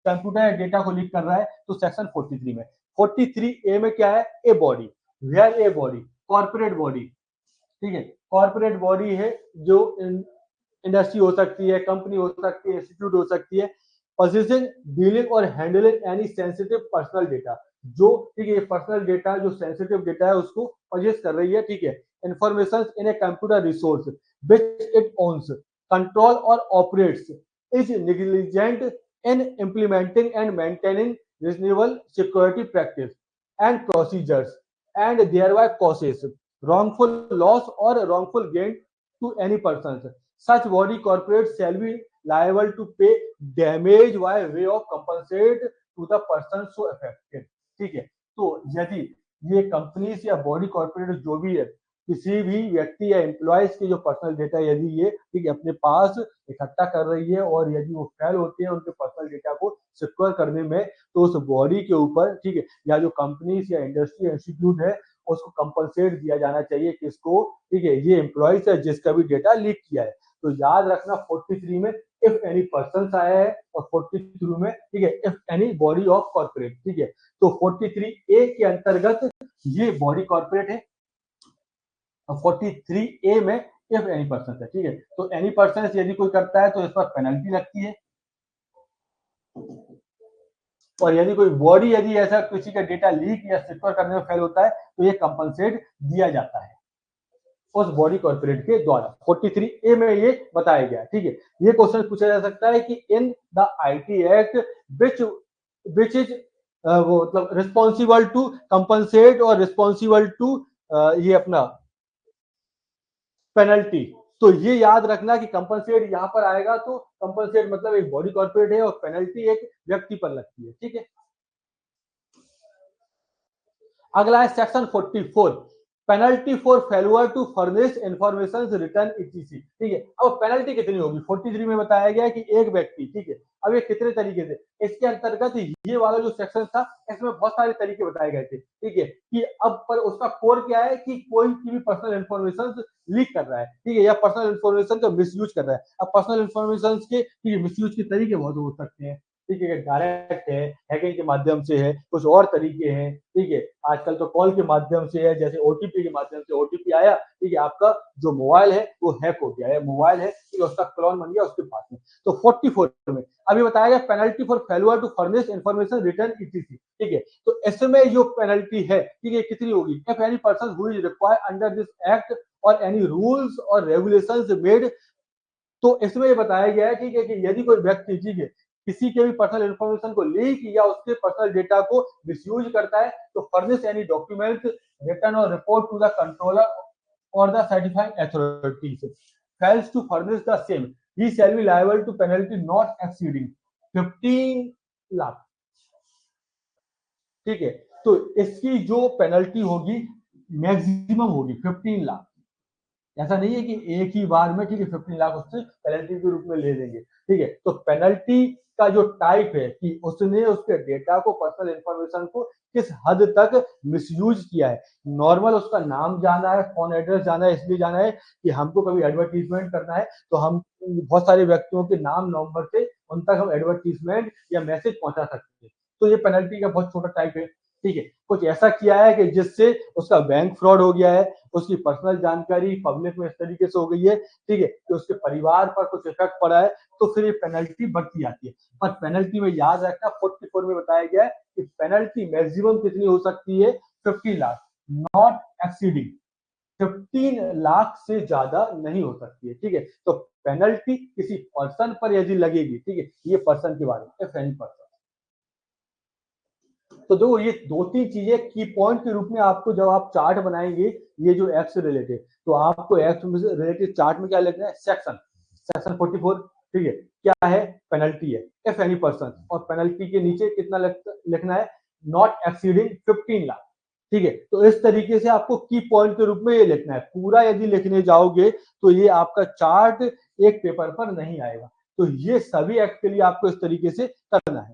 कंप्यूटर या डेटा को लीक कर रहा है, तो सेक्शन 43 में, 43A में क्या है, a body, where a body, corporate body, ठीक है, कॉर्पोरेट बॉडी है जो इंडस्ट्री हो सकती है, कंपनी हो सकती है, इंस्टीट्यूट हो सकती है, पोजेसिंग, डीलिंग और handling any sensitive personal data, जो, ठीक है, पर्सनल डेटा जो सेंसिटिव डेटा है उसको पोजेस कर रही है, ठीक है, information in a computer resource which it owns, control or operates, is negligent in implementing and maintaining reasonable security practice and procedures, and thereby causes wrongful loss or wrongful gain to any person. Such body corporate shall be liable to pay damage by way of compensate to the person so affected, ठीक है। तो यदि ये companies या body corporate जो भी है, किसी भी व्यक्ति या एम्प्लॉयज की जो पर्सनल डेटा यदि ये, ठीक है, अपने पास इकट्ठा कर रही है और यदि वो फेल होते हैं उनके पर्सनल डेटा को सिक्योर करने में, तो उस बॉडी के ऊपर, ठीक है, या जो कंपनीज या इंडस्ट्री इंस्टीट्यूट है उसको कंपनसेट दिया जाना चाहिए, किसको, ठीक है, ये एम्प्लॉयज है जिसका भी डेटा लीक किया है। तो याद रखना 43 में इफ एनी पर्सन आया है और 43 में, ठीक है, if any body of corporate, ठीक है। तो 43A के अंतर्गत ये बॉडी कॉर्पोरेट है, 43A में इफ एनी पर्सन है, ठीक है। तो एनी पर्सन यदि कोई करता है तो इस पर पेनल्टी लगती है, और यदि कोई बॉडी यदि ऐसा किसी का डेटा लीक या सिक्योर करने में फेल होता है तो ये कंपनसेट दिया जाता है उस बॉडी कॉर्पोरेट के द्वारा। 43A में ये बताया गया, ठीक है। ये क्वेश्चन पूछा जा सकता है कि in the IT act which is वो मतलब रिस्पॉन्सिबल टू कंपनसेट और रिस्पॉन्सिबल टू ये अपना पेनल्टी। तो ये याद रखना कि कंपनसेट यहां पर आएगा तो कंपनसेट मतलब एक बॉडी कॉर्पोरेट है और पेनल्टी एक व्यक्ति पर लगती है, ठीक है। अगला है section 44, penalty for failure to furnish information return etc, ठीक है। अब पेनल्टी कितनी होगी? 43 में बताया गया कि एक व्यक्ति, ठीक है। अब ये कितने तरीके से, इसके अंतर्गत ये वाला जो सेक्शन था इसमें बहुत सारे तरीके बताए गए थे, ठीक है, कि अब पर उसका कोर क्या है कि कोई की भी पर्सनल इंफॉर्मेशन लीक कर रहा है, ठीक है, या पर्सनल इंफॉर्मेशन का मिसयूज कर रहा है। अब पर्सनल इंफॉर्मेशन के, ठीक है, मिसयूज के तरीके बहुत हो सकते हैं, ठीक है, डायरेक्ट है, हैकिंग के माध्यम से है, कुछ और तरीके हैं, ठीक है, आजकल तो कॉल के माध्यम से है, जैसे ओटीपी के माध्यम से, ओटीपी आया, ठीक है, आपका जो मोबाइल है वो हैक हो गया है, मोबाइल है, ठीक है, उसका क्लोन बन गया उसके पास में। तो 44 में अभी बताया गया penalty for failure to furnish information return etc, ठीक है। तो इसमें जो पेनल्टी है, ठीक है, कितनी होगी? If any person who is required under this act और एनी रूल्स और रेगुलेशंस मेड, तो इसमें ये बताया गया है, ठीक है, कि यदि कोई व्यक्ति, ठीक है, किसी के भी पर्सनल इंफॉर्मेशन को लीक या उसके पर्सनल डेटा को मिसयूज करता है तो फर्निश एनी डॉक्यूमेंट रिटर्न और रिपोर्ट टू द कंट्रोलर और the certifying authorities fails to furnish the same, he shall be liable to penalty not exceeding 15 lakh, ठीक है। तो इसकी जो पेनल्टी होगी मैक्सिमम होगी 15 लाख। ऐसा नहीं है कि एक ही बार में, ठीक है, 15 लाख उससे पेनल्टी के रूप में ले लेंगे, ठीक है। तो पेनल्टी इसका जो टाइप है कि उसने उसके डेटा को, पर्सनल इंफॉर्मेशन को किस हद तक मिसयूज किया है। नॉर्मल उसका नाम जाना है, फोन एड्रेस जाना है, इसलिए जाना है कि हमको कभी एडवर्टीजमेंट करना है तो हम बहुत सारे व्यक्तियों के नाम नंबर से उन तक हम एडवर्टीजमेंट या मैसेज पहुंचा सकते हैं। तो ये पेनल्टी का बहुत छोटा टाइप है। ठीक है, कुछ ऐसा किया है कि जिससे उसका बैंक फ्रॉड हो गया है, उसकी पर्सनल जानकारी पब्लिक में इस तरीके से हो गई है, ठीक है, कि उसके परिवार पर कुछ इफेक्ट पड़ा है, तो फिर ये पेनल्टी बढ़ती जाती है। पर पेनल्टी में याद रखना 44 में बताया गया है कि पेनल्टी मैक्सिमम कितनी हो सकती है, 50 लाख, नॉट एक्सीडिंग 15 लाख से ज्यादा नहीं हो सकती है। ठीक है, तो पेनल्टी किसी पर्सन पर यदि लगेगी, ठीक है, ये पर्सन के बारे में, इफ एनी पर्सन। तो जो ये दो तीन चीजें की पॉइंट के रूप में आपको जब आप चार्ट बनाएंगे, ये जो एक्ट से रिलेटेड, तो आपको एक्ट से रिलेटेड चार्ट में क्या लिखना है, सेक्शन 44, ठीक है, क्या है, पेनल्टी है, इफ एनी पर्सन, और पेनल्टी के नीचे कितना लिखना है, नॉट एक्सीडिंग 15 लाख। ठीक है, तो इस तरीके से आपको की पॉइंट के रूप में ये लिखना है। पूरा यदि लिखने जाओगे तो ये आपका चार्ट एक पेपर पर नहीं आएगा। तो ये सभी एक्ट के लिए आपको इस तरीके से करना है।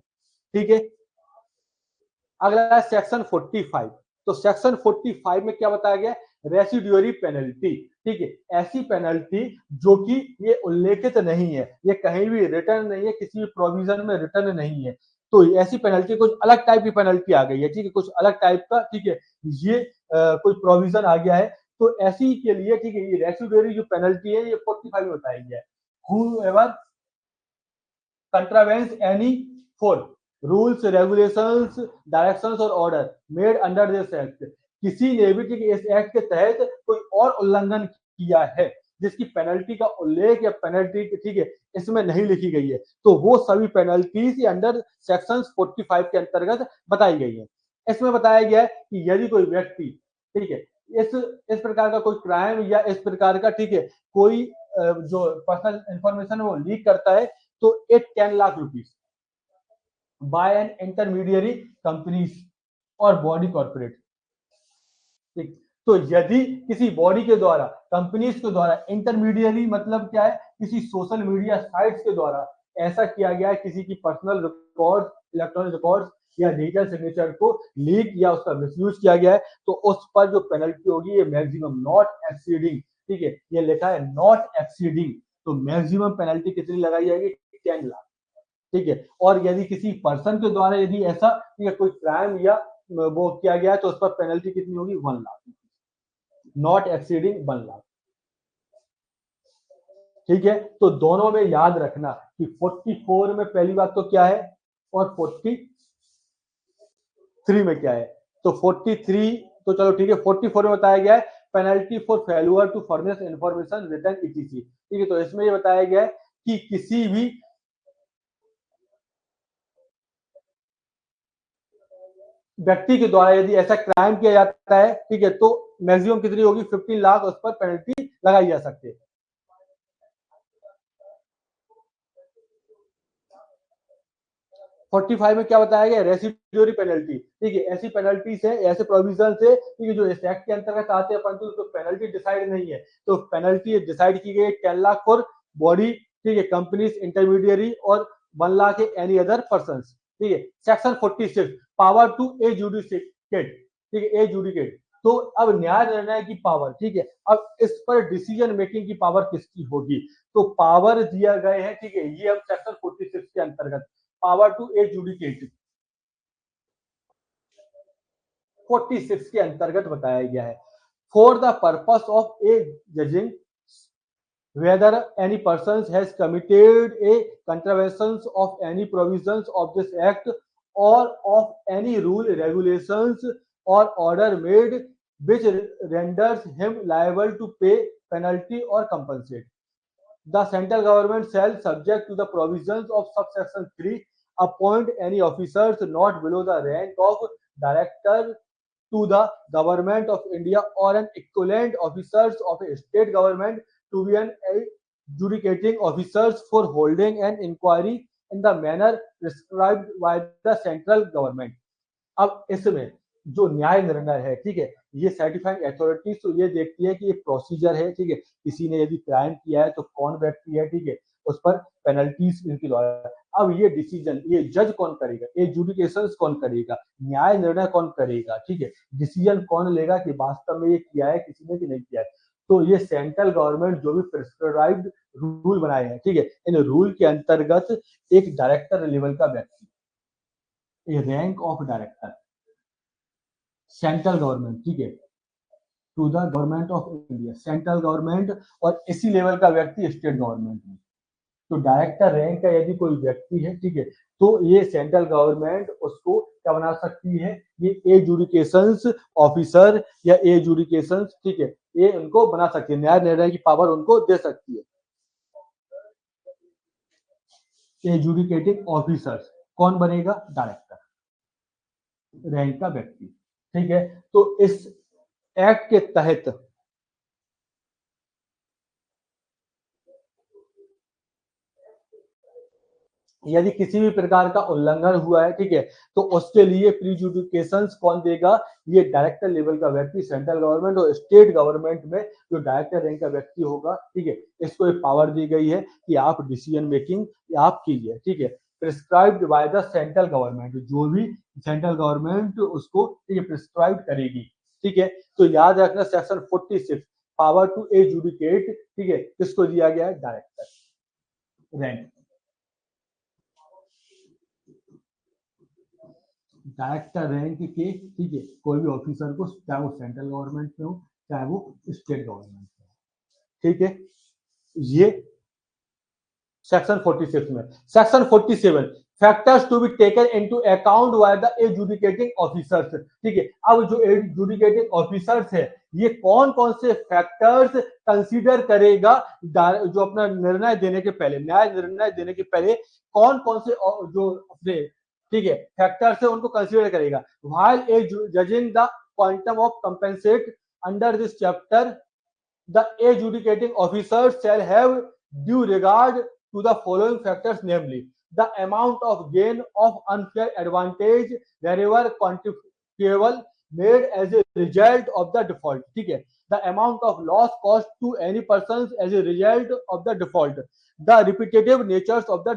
ठीक है, अगला है सेक्शन 45। तो सेक्शन 45 में क्या बताया गया, रेसिड्यूअरी पेनल्टी। ठीक है, ऐसी पेनल्टी जो कि ये उल्लेखित नहीं है, ये कहीं भी रिटर्न नहीं है, किसी भी प्रोविजन में रिटर्न नहीं है, तो ऐसी पेनल्टी कुछ अलग टाइप की पेनल्टी आ गई है। ठीक है, कुछ अलग टाइप का, ठीक है, ये कोई प्रोविजन आ गया है, तो ऐसी के लिए, ठीक है, ये रेसिड्यूअरी जो पेनल्टी है ये 45 में बताया गया है। whoever contravenes any for rules, regulations, directions और order made under this act, किसी ने भी, ठीक है, इस एक्ट के तहत कोई और उल्लंघन किया है जिसकी पेनल्टी का उल्लेख या पेनल्टी, ठीक है, इसमें नहीं लिखी गई है, तो वो सभी पेनल्टीज अंडर सेक्शन 45 के अंतर्गत बताई गई है। इसमें बताया गया है कि यदि कोई व्यक्ति, ठीक है, इस प्रकार का कोई क्राइम या इस प्रकार का, ठीक है, कोई जो पर्सनल इंफॉर्मेशन है वो लीक करता है, तो it 10 lakh rupees by an intermediary companies और बॉडी कॉर्पोरेट। ठीक, तो यदि किसी बॉडी के द्वारा, कंपनीज के द्वारा, इंटरमीडियरी मतलब क्या है, किसी सोशल मीडिया साइट्स के द्वारा ऐसा किया गया है, किसी की पर्सनल रिकॉर्ड, इलेक्ट्रॉनिक रिकॉर्ड या डिजिटल सिग्नेचर को लीक या उसका मिसयूज किया गया है, तो उस पर जो पेनल्टी होगी ये मैक्सिमम नॉट एक्सीडिंग, ठीक है, ये लिखा है नॉट एक्सीडिंग, तो मैक्सिमम पेनल्टी कितनी लगाई जाएगी, 10 लाख। ठीक है, और यदि किसी पर्सन के द्वारा यदि ऐसा, ठीक है, कोई क्राइम या वो किया गया है, तो उस पर पेनल्टी कितनी होगी, 1 लाख, नॉट एक्सीडिंग 1 लाख। ठीक है, तो दोनों में याद रखना कि 44 में पहली बात तो क्या है और 43 में क्या है। तो 43, तो चलो ठीक है, 44 में बताया गया है penalty for failure to furnish information return etc. ठीक है, तो इसमें ये बताया गया है कि किसी भी व्यक्ति के द्वारा यदि ऐसा क्राइम किया जाता है, ठीक है, तो मैक्सिमम कितनी होगी, 15 लाख उस पर पेनल्टी लगाई जा सकती है। 45 में क्या बताया गया, रेसिड्यूअरी पेनल्टी। ठीक है, ऐसी पेनल्टी से, ऐसे प्रोविजन से, ठीक है, जो इस एक्ट के अंतर्गत आते हैं, परंतु तो पेनल्टी डिसाइड नहीं है, तो पेनल्टी डिसाइड की गई 10 लाख फॉर बॉडी, ठीक है, कंपनीज, इंटरमीडियरी, और 1 लाख एनी अदर पर्सन। ठीक है, सेक्शन 46 पावर टू ए जुडिकेट। ठीक है, ए जुडिकेट, तो अब न्याय निर्णय की पावर, ठीक है, अब इस पर डिसीजन मेकिंग की पावर किसकी होगी, तो पावर दिया गए हैं, ठीक है, ये अब सेक्शन 46 के अंतर्गत पावर टू एजुडिकेट 46 के अंतर्गत बताया गया है। For the purpose of A judging whether any person has committed a contraventions of any provisions of this act or of any rule, regulations or order made which renders him liable to pay penalty or compensate. The central government shall, subject to the provisions of subsection 3, appoint any officers not below the rank of director to the government of India or an equivalent officers of a state government to be an adjudicating officers for holding an inquiry in the manner prescribed by the central government. अब इसमें जो न्याय निर्णय है, ठीक है, ये certifying authorities तो ये देखती है कि ये प्रोसीजर है, ठीक है, किसी ने यदि क्राइम किया है तो कौन व्यक्ति है, ठीक है, उस पर पेनल्टीज इनकी द्वारा। अब ये डिसीजन ये जज कौन करेगा, ये एजुडिकेशन कौन करेगा, न्याय निर्णय कौन करेगा, ठीक है, डिसीजन कौन लेगा कि वास्तव में ये किया है किसी ने कि नहीं किया है। तो ये सेंट्रल गवर्नमेंट जो भी प्रिस्क्राइब्ड रूल बनाए हैं, ठीक है, इन रूल के अंतर्गत एक डायरेक्टर लेवल का व्यक्ति, a rank of director, central government, ठीक है, to the government of India, central government, और इसी लेवल का व्यक्ति स्टेट गवर्नमेंट में। तो डायरेक्टर रैंक का यदि कोई व्यक्ति है, ठीक है, तो ये सेंट्रल गवर्नमेंट उसको क्या बना सकती है, ये एजुडिकेशंस ऑफिसर या एजुडिकेशंस, ठीक है, ये उनको बना सकती है, न्याय निर्णय की पावर उनको दे सकती है। एजुडिकेटिंग ऑफिसर्स कौन बनेगा, डायरेक्टर रैंक का व्यक्ति, ठीक है। तो इस एक्ट के तहत यदि किसी भी प्रकार का उल्लंघन हुआ है, ठीक है, तो उसके लिए प्रीजुडिकेशन कौन देगा, ये डायरेक्टर लेवल का व्यक्ति, सेंट्रल गवर्नमेंट और स्टेट गवर्नमेंट में जो डायरेक्टर रैंक का व्यक्ति होगा, ठीक है, इसको एक पावर दी गई है कि आप डिसीजन मेकिंग आप कीजिए, ठीक है, prescribed by the central government, जो भी सेंट्रल गवर्नमेंट उसको प्रिस्क्राइब करेगी, ठीक है। तो याद रखना सेक्शन 46 पावर टू एजुडिकेट, ठीक है, किसको दिया गया है, डायरेक्टर रैंक, डायरेक्टर रैंक के, ठीक है, कोई भी ऑफिसर को, चाहे वो सेंट्रल गवर्नमेंट में हो चाहे वो स्टेट गवर्नमेंट में हो, ठीक है। ये सेक्शन 46 में। Section 47 factors to be taken into account by the adjudicating officers, ठीक है। अब जो एजुडिकेटिंग ऑफिसर्स है ये कौन कौन से फैक्टर्स कंसीडर करेगा, जो अपना निर्णय देने के पहले, न्याय निर्णय देने के पहले कौन कौन से जो अपने, ठीक है, फैक्टर्स है उनको कंसीडर करेगा। While A judging the quantum of compensate under this chapter, the adjudicating officers shall have due regard to the following factors, namely the amount of gain of unfair advantage wherever quantifiable made as a result of the default, ठीक है, the amount of loss caused to any persons as a result of the default, the repetitive natures of the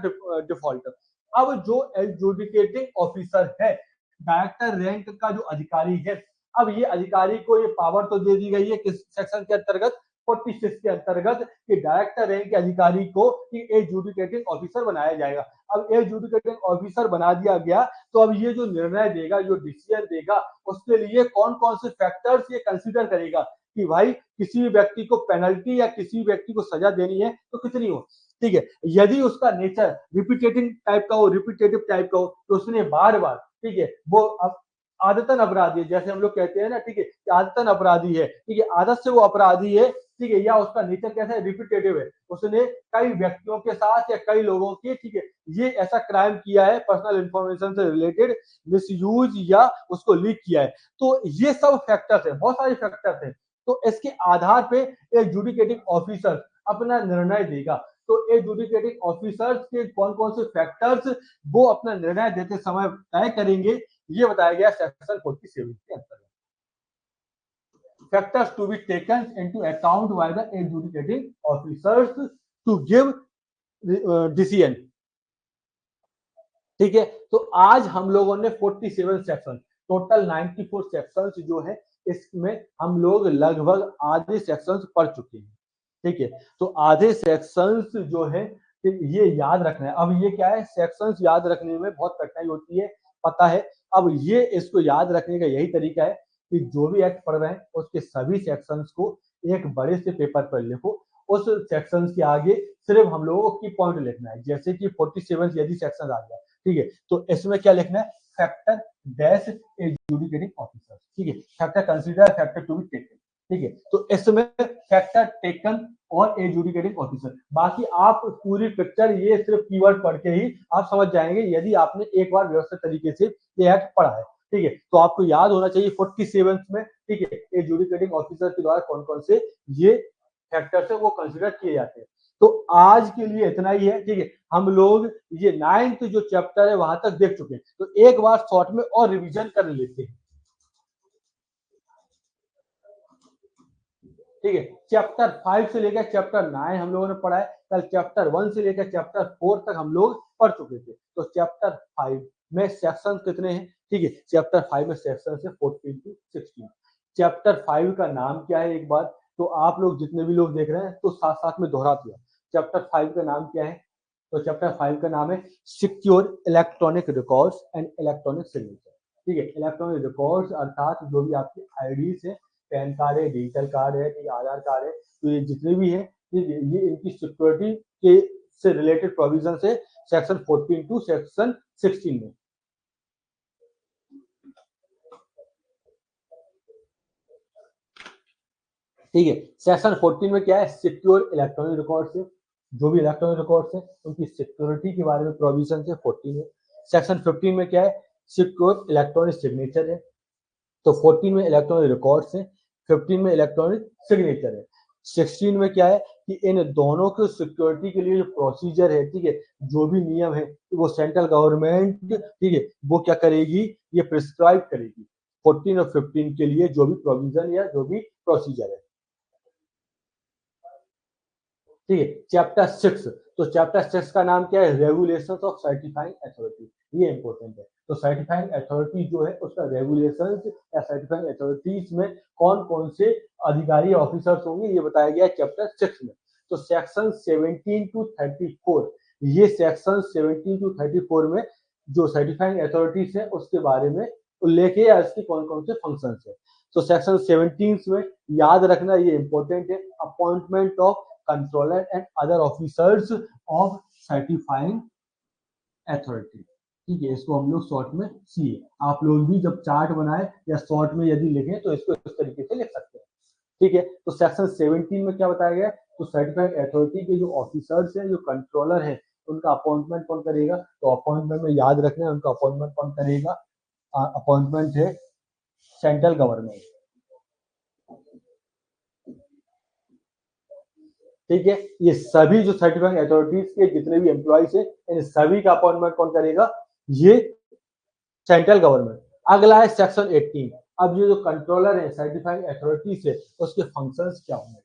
default। अब जो adjudicating officer है, director rank का जो अधिकारी है, अब ये अधिकारी को ये पावर तो दे दी गई है किस सेक्शन के अंतर्गत, 46 के अंतर्गत, कि डायरेक्टर रैंक के अधिकारी को एजुडिकेटिंग ऑफिसर बनाया जाएगा। अब एजुडिकेटिंग ऑफिसर बना दिया गया तो अब ये जो निर्णय देगा, जो डिसीजन देगा, उसके लिए कौन कौन से फैक्टर्स ये कंसीडर करेगा कि भाई किसी भी व्यक्ति को पेनल्टी या किसी भी व्यक्ति को सजा देनी है तो कितनी हो, ठीक है। यदि उसका नेचर रिपीटेटिव टाइप का हो, रिपीटेटिव टाइप का हो, तो उसने बार बार, ठीक है, वो अब आदतन अपराधी है, जैसे हम लोग कहते हैं ना, ठीक है, आदतन अपराधी है, ठीक है, आदत से वो अपराधी है, ठीक है, या उसका नेचर कैसा है, रिपीटेटिव है, उसने कई व्यक्तियों के साथ या कई लोगों के, ठीक है, ये ऐसा क्राइम किया है, पर्सनल इंफॉर्मेशन से रिलेटेड मिसयूज या उसको लीक किया है, तो ये सब फैक्टर्स है, बहुत सारे फैक्टर्स है। तो इसके आधार पे एक जुडिकेटिंग ऑफिसर अपना निर्णय देगा। तो एजुडिकेटिंग ऑफिसर्स के कौन कौन से फैक्टर्स वो अपना निर्णय देते समय तय करेंगे, ये बताया गया सेक्शन 47 के अंतर्गत। Factors to be taken into account by the adjudicating officers to give decision, ठीक है। तो आज हम लोगों ने 47 सेक्शन, टोटल 94 सेक्शंस जो है, इसमें हम लोग लगभग आधे सेक्शंस पढ़ चुके हैं, ठीक है। तो आधे सेक्शंस जो है ये याद रखना है। अब ये क्या है, सेक्शंस याद रखने में बहुत कठिनाई होती है, पता है। अब ये इसको याद रखने का यही तरीका है कि जो भी एक्ट पढ़ रहे हैं उसके सभी सेक्शंस को एक बड़े से पेपर पर लिखो, उस सेक्शंस के आगे सिर्फ हम लोगों को की पॉइंट लिखना है। जैसे कि 47 यदि सेक्शन आ गया, ठीक है, तो इसमें क्या लिखना है, फैक्टर डैश एजुडिकेटिंग ऑफिसर, ठीक है, factor consider, factor to be taken, ठीक है। तो इसमें फैक्टर टेकन और एजुडिकेटिंग ऑफिसर, बाकी आप पूरी पिक्चर ये सिर्फ कीवर्ड पढ़ के ही आप समझ जाएंगे यदि आपने एक बार व्यवस्थित तरीके से ये एक्ट पढ़ा है, ठीक है। तो आपको याद होना चाहिए 47 में, ठीक है, एजुडिकेटिंग ऑफिसर के द्वारा कौन कौन से ये फैक्टर्स है वो कंसीडर किए जाते हैं। तो आज के लिए इतना ही है, ठीक है। हम लोग ये 9th जो चैप्टर है वहां तक देख चुके हैं, तो एक बार शॉर्ट में और रिवीजन कर लेते हैं, ठीक है। चैप्टर 5 से लेकर चैप्टर 9 हम लोगों ने पढ़ा है। कल चैप्टर 1 से लेकर चैप्टर 4 तक हम लोग पढ़ चुके थे। तो चैप्टर 5 में सेक्शन कितने हैं? ठीक है, चैप्टर 5 में सेक्शन है 14 to 16। चैप्टर 5 का नाम क्या है एक बार तो आप लोग जितने भी लोग देख रहे हैं तो साथ साथ में दोहरा दिया। चैप्टर 5 का नाम क्या है? तो चैप्टर 5 का नाम है secure electronic records and electronic signature. ठीक है, इलेक्ट्रॉनिक रिकॉर्ड्स अर्थात जो भी आपकी आईडीज है, पैन कार्ड है, डिजिटल कार्ड है, आधार कार्ड है, तो ये जितने भी है ये इनकी सिक्योरिटी के से रिलेटेड प्रोविजन है सेक्शन 14 टू सेक्शन 16 में। ठीक है, सेक्शन 14 में क्या है? सिक्योर इलेक्ट्रॉनिक रिकॉर्ड्स है, जो भी इलेक्ट्रॉनिक रिकॉर्ड्स है उनकी सिक्योरिटी के बारे में प्रोविजन है 14 में। सेक्शन 15 में क्या है? सिक्योर इलेक्ट्रॉनिक सिग्नेचर है। तो 14 में इलेक्ट्रॉनिक रिकॉर्ड्स है, 15 में इलेक्ट्रॉनिक सिग्नेचर है। 16 में क्या है कि इन दोनों के सिक्योरिटी के लिए जो प्रोसीजर है, ठीक है, जो भी नियम है वो सेंट्रल गवर्नमेंट, ठीक है, वो क्या करेगी? ये प्रिस्क्राइब करेगी 14 और 15 के लिए जो भी प्रोविजन या जो भी प्रोसीजर है। ठीक है, चैप्टर 6। तो चैप्टर 6 का नाम क्या है? Regulations of certifying authority. ये इंपॉर्टेंट है। तो सर्टिफाइंग अथॉरिटी जो है उसका रेगुलेशंस या सर्टिफाइंग अथॉरिटीज में कौन कौन से अधिकारी ऑफिसर्स होंगे ये बताया गया है चैप्टर 6 में। तो सेक्शन 17 टू 34, ये सेक्शन 17 टू 34 में जो सर्टिफाइंग अथॉरिटीज है उसके बारे में उल्लेख है या इसके कौन कौन से फंक्शन है। तो सेक्शन 17 में याद रखना ये इंपॉर्टेंट है, appointment of controller and other officers of certifying authority. ठीक है, इसको हम लोग शॉर्ट में सीए। आप लोग भी जब चार्ट बनाए या शॉर्ट में यदि लिखें तो इसको इस तरीके से लिख सकते हैं। ठीक है, तो सेक्शन 17 में क्या बताया गया? तो सर्टिफाइंग अथॉरिटी के जो ऑफिसर्स हैं, जो कंट्रोलर है, उनका अपॉइंटमेंट कौन करेगा? तो अपॉइंटमेंट में याद रखना है उनका अपॉइंटमेंट कौन करेगा? अपॉइंटमेंट है सेंट्रल गवर्नमेंट। ठीक है, ये सभी जो सर्टिफाइंग अथॉरिटीज के जितने भी एम्प्लॉइज है इन सभी का अपॉइंटमेंट कौन करेगा? ये सेंट्रल गवर्नमेंट। अगला है सेक्शन 18। अब ये जो कंट्रोलर है सर्टिफाइंग अथॉरिटी से उसके फंक्शंस क्या होंगे?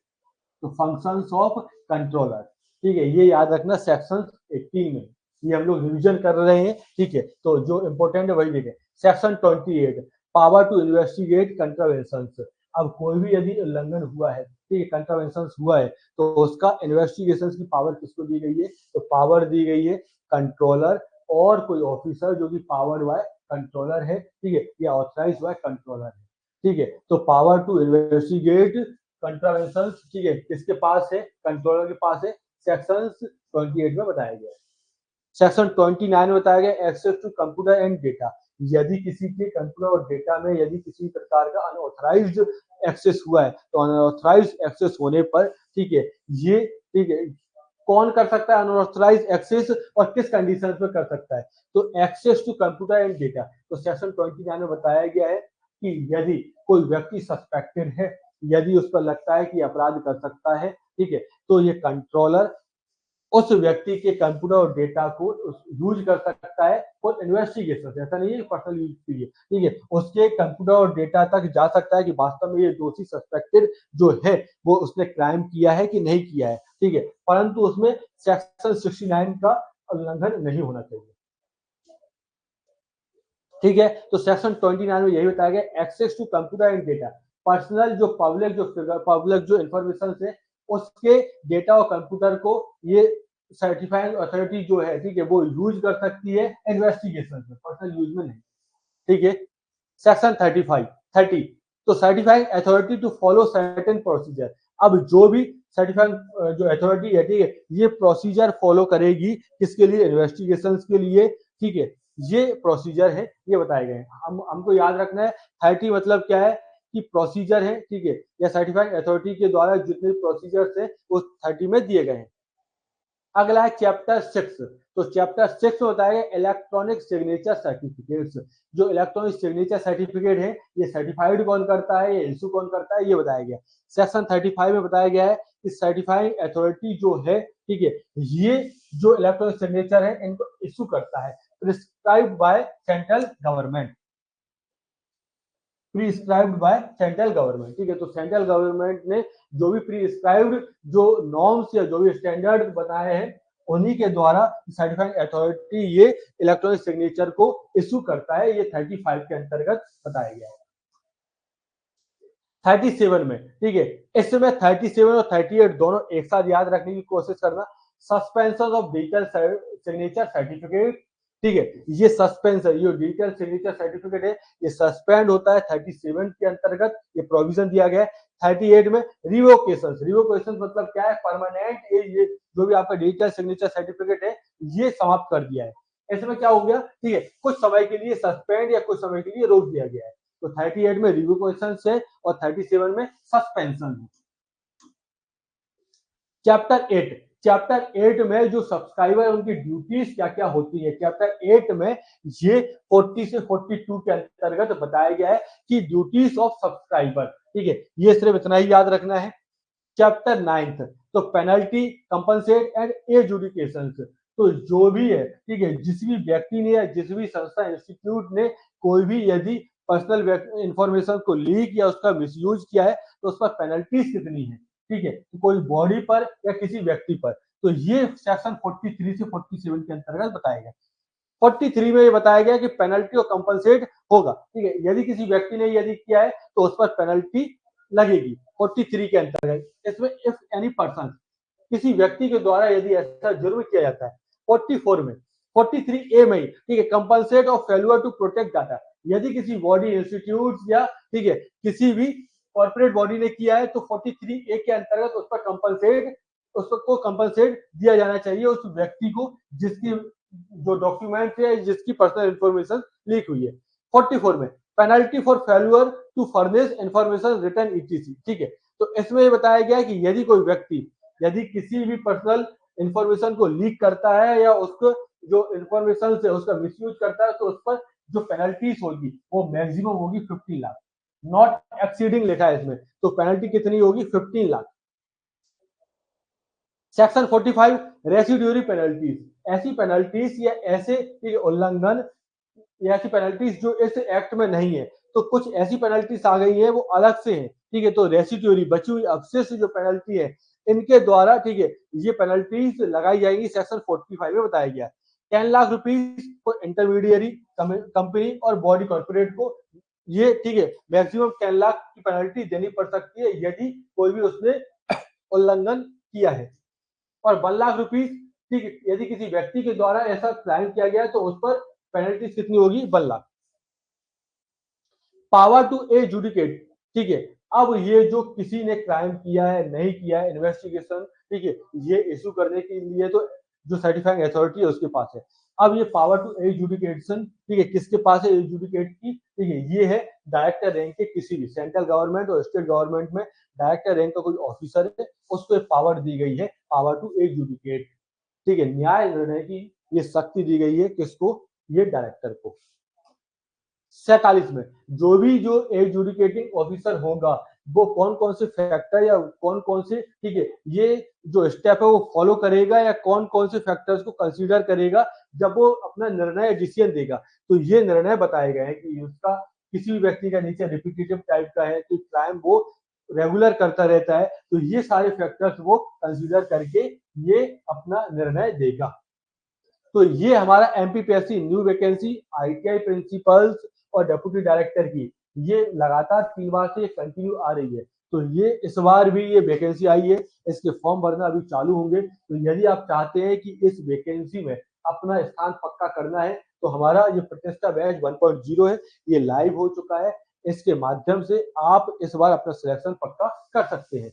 तो फंक्शंस ऑफ कंट्रोलर, ठीक है, ये याद रखना सेक्शन 18 में। ये हम लोग रिवीजन कर रहे हैं। ठीक है, तो जो इंपॉर्टेंट है वही देखें। Section 28, power to investigate contraventions. अब कोई भी यदि उल्लंघन हुआ है, ठीक है, कंट्रावेंशंस हुआ है, तो उसका इन्वेस्टिगेशन की पावर किसको दी गई है? तो पावर दी गई है कंट्रोलर और कोई ऑफिसर जो कि पावर बाय कंट्रोलर है, ठीक है, या ऑथराइज बाय कंट्रोलर है। ठीक है, तो पावर टू इन्वेस्टिगेट कंट्रावेंशन, ठीक है, किसके पास है? कंट्रोलर के पास है। सेक्शन 28 में बताया गया है। सेक्शन 29 में बताया गया access to computer and data. यदि किसी के कंप्यूटर और डेटा में यदि किसी प्रकार का अनऑथराइज्ड एक्सेस हुआ है तो अनऑथराइज्ड एक्सेस होने पर, ठीक है, ये, ठीक है, कौन कर सकता है अनऑथराइज एक्सेस और किस कंडीशन पे कर सकता है? तो access to computer and data, तो सेक्शन 29 में बताया गया है कि यदि कोई व्यक्ति सस्पेक्टेड है, यदि उस पर लगता है कि अपराध कर सकता है, ठीक है, तो ये कंट्रोलर उस व्यक्ति के कंप्यूटर और डेटा को यूज कर सकता है फॉर इन्वेस्टिगेशन। ऐसा नहीं है पर्सनल यूज के लिए, ठीक है, उसके कंप्यूटर और डेटा तक जा सकता है कि वास्तव में ये दोषी सस्पेक्टेड जो है वो उसने क्राइम किया है कि नहीं किया है। ठीक है, परंतु उसमें सेक्शन 69 का उल्लंघन नहीं होना चाहिए। ठीक है, तो सेक्शन 29 में यही बताया गया access to computer and data. Personal जो पब्लिक जो इंफॉर्मेशन है उसके डेटा और कंप्यूटर को ये सर्टिफाइंग अथॉरिटी जो है, ठीक है, वो यूज कर सकती है इन्वेस्टिगेशन में, पर्सनल यूज में नहीं। ठीक है, सेक्शन 30, तो certifying authority to follow certain procedure. अब जो भी सर्टिफाइंग जो अथॉरिटी है, ठीक है, ये प्रोसीजर फॉलो करेगी किसके लिए? इन्वेस्टिगेशन के लिए। ठीक है, ये प्रोसीजर है, ये बताए गए। हमको याद रखना है 30 मतलब क्या है कि प्रोसीजर है, ठीक है, या सर्टिफाइंग अथॉरिटी के द्वारा जितने प्रोसीजर्स है वो 30 में दिए गए हैं। अगला है चैप्टर 6। तो चैप्टर 6 में बताया गया इलेक्ट्रॉनिक सिग्नेचर सर्टिफिकेट्स। जो इलेक्ट्रॉनिक सिग्नेचर सर्टिफिकेट है ये सर्टिफाइड कौन करता है, ये इशू कौन करता है, ये बताया गया। सेक्शन 35 में बताया गया है कि सर्टिफाइंग अथॉरिटी जो है, ठीक है, ये जो इलेक्ट्रॉनिक सिग्नेचर है इनको इशू करता है prescribed by central government. Prescribed by central government, ठीक है, तो सेंट्रल गवर्नमेंट ने जो भी प्रिस्क्राइब्ड जो नॉर्म्स या जो भी स्टैंडर्ड बनाए हैं उन्हीं के द्वारा सर्टिफाइंग अथॉरिटी ये इलेक्ट्रॉनिक सिग्नेचर को इशू करता है। ये 35 के अंतर्गत बताया गया है। 37 में, ठीक है, इसमें 37 और 38 दोनों एक साथ याद रखने की कोशिश करना। Suspension of digital signature certificate, ठीक है, ये सस्पेंशन, ये डिजिटल सिग्नेचर सर्टिफिकेट है, ये सस्पेंड होता है 37 के अंतर्गत, ये प्रोविजन दिया गया है। 38 में रिवोकेशन, रिवोकेशन मतलब क्या है, परमानेंट ये जो भी आपका डिजिटल सिग्नेचर सर्टिफिकेट है ये समाप्त कर दिया है। इसमें क्या हो गया, ठीक है, कुछ समय के लिए सस्पेंड या कुछ समय के लिए रोक दिया गया है। तो 38 में रिवोकेशन है और 37 में सस्पेंशन है। चैप्टर 8 में जो सब्सक्राइबर है उनकी ड्यूटीज क्या क्या होती है, चैप्टर 8 में ये 40 से 42 के अंतर्गत बताया गया है कि ड्यूटीज ऑफ सब्सक्राइबर, ठीक है, ये सिर्फ इतना ही याद रखना है। चैप्टर 9 तो पेनल्टी, कंपनसेट एंड एजुडिकेशन, तो जो भी है, ठीक है, जिस भी व्यक्ति ने या जिस भी संस्था इंस्टीट्यूट ने कोई भी यदि पर्सनल इंफॉर्मेशन को लीक या उसका मिसयूज किया है तो उस पर पेनल्टीज कितनी है, ठीक है, तो कोई बॉडी पर या किसी व्यक्ति पर, तो ये सेक्शन 43 से 47 के अंतर्गत बताया गया। 43 में ये बताया गया कि पेनल्टी और कंपनसेट होगा, ठीक है, यदि किसी व्यक्ति ने यदि किया है तो उस पर पेनल्टी लगेगी 43 के अंतर्गत। इसमें इफ एनी पर्सन, किसी व्यक्ति के द्वारा यदि ऐसा जुर्म किया जाता है 44 में, 43A में, ठीक है, compensate of failure to protect data, यदि किसी बॉडी, इंस्टीट्यूट या, ठीक है, किसी भी कॉर्पोरेट बॉडी ने किया है तो 43A के अंतर्गत उस पर कंपनसेट, उसको कंपनसेट दिया जाना चाहिए उस व्यक्ति को जिसकी जो डॉक्यूमेंट है, जिसकी पर्सनल इंफॉर्मेशन लीक हुई है। 44 में penalty for failure to furnish information return etc, ठीक है, तो इसमें ये बताया गया कि यदि कोई व्यक्ति यदि किसी भी पर्सनल इंफॉर्मेशन को लीक करता है या उसको जो इंफॉर्मेशन से उसका मिसयूज करता है तो उस पर जो पेनल्टीज होगी वो मैक्सिमम होगी 15 लाख, नॉट एक्सीडिंग लिखा है इसमें, तो पेनल्टी कितनी होगी 15 लाख। सेक्शन 45 रेसिड्यूरी पेनल्टीज, ऐसी पेनल्टीज या ऐसे उल्लंघन या ऐसी पेनल्टीज जो इस एक्ट में नहीं है, तो कुछ ऐसी पेनल्टीज आ गई है वो अलग से है, ठीक है, तो रेसिड्यूरी बची हुई अवशिष्ट जो पेनल्टी है इनके द्वारा, ठीक है, ये पेनल्टीज लगाई जाएगी। सेक्शन 45 में बताया गया 10 lakh rupees for intermediary company और बॉडी कॉर्पोरेट को, ये, ठीक है, मैक्सिमम 10 लाख की पेनल्टी देनी पड़ सकती है यदि कोई भी उसने उल्लंघन किया है। और 1 लाख रुपीज, ठीक है, यदि किसी व्यक्ति के द्वारा ऐसा क्राइम किया गया है तो उस पर पेनल्टी कितनी होगी 1 लाख। पावर टू एजुडिकेट, ठीक है, अब ये जो किसी ने क्राइम किया है नहीं किया है इन्वेस्टिगेशन, ठीक है, ये इशू करने के लिए तो जो सर्टिफाइंग अथॉरिटी है उसके पास है। अब ये पावर टू एजुडिकेशन, ठीक है, किसके पास है एजुडिकेट की, ठीक है, ये है डायरेक्टर रैंक के किसी भी सेंट्रल गवर्नमेंट और स्टेट गवर्नमेंट में डायरेक्टर रैंक का कोई ऑफिसर है उसको पावर दी गई है पावर टू एजुडिकेट, ठीक है, न्याय निर्णय की ये शक्ति दी गई है किसको, ये डायरेक्टर को। 47 में जो एजुडिकेटिंग ऑफिसर होगा वो कौन कौन से फैक्टर या कौन कौन से, ठीक है, ये जो स्टेप है वो फॉलो करेगा या कौन कौन से फैक्टर्स को कंसीडर करेगा जब वो अपना निर्णय डिसीजन देगा, तो ये निर्णय बताए गए हैं कि उसका किसी भी व्यक्ति का नीचे रिपीटेटिव टाइप का है कि क्राइम वो रेगुलर करता रहता है, तो ये सारे फैक्टर्स वो कंसीडर करके ये अपना निर्णय देगा। तो ये हमारा MPPSC new vacancy ITI principles और डेप्यूटी डायरेक्टर की ये लगातार 3 बार से कंटिन्यू आ रही है, तो ये इस बार भी ये वैकेंसी आई है, इसके फॉर्म भरना अभी चालू होंगे। तो यदि आप चाहते हैं कि इस वैकेंसी में अपना स्थान पक्का करना है तो हमारा ये प्रतिष्ठा बैच 1.0 है, ये लाइव हो चुका है, इसके माध्यम से आप इस बार अपना सिलेक्शन पक्का कर सकते हैं।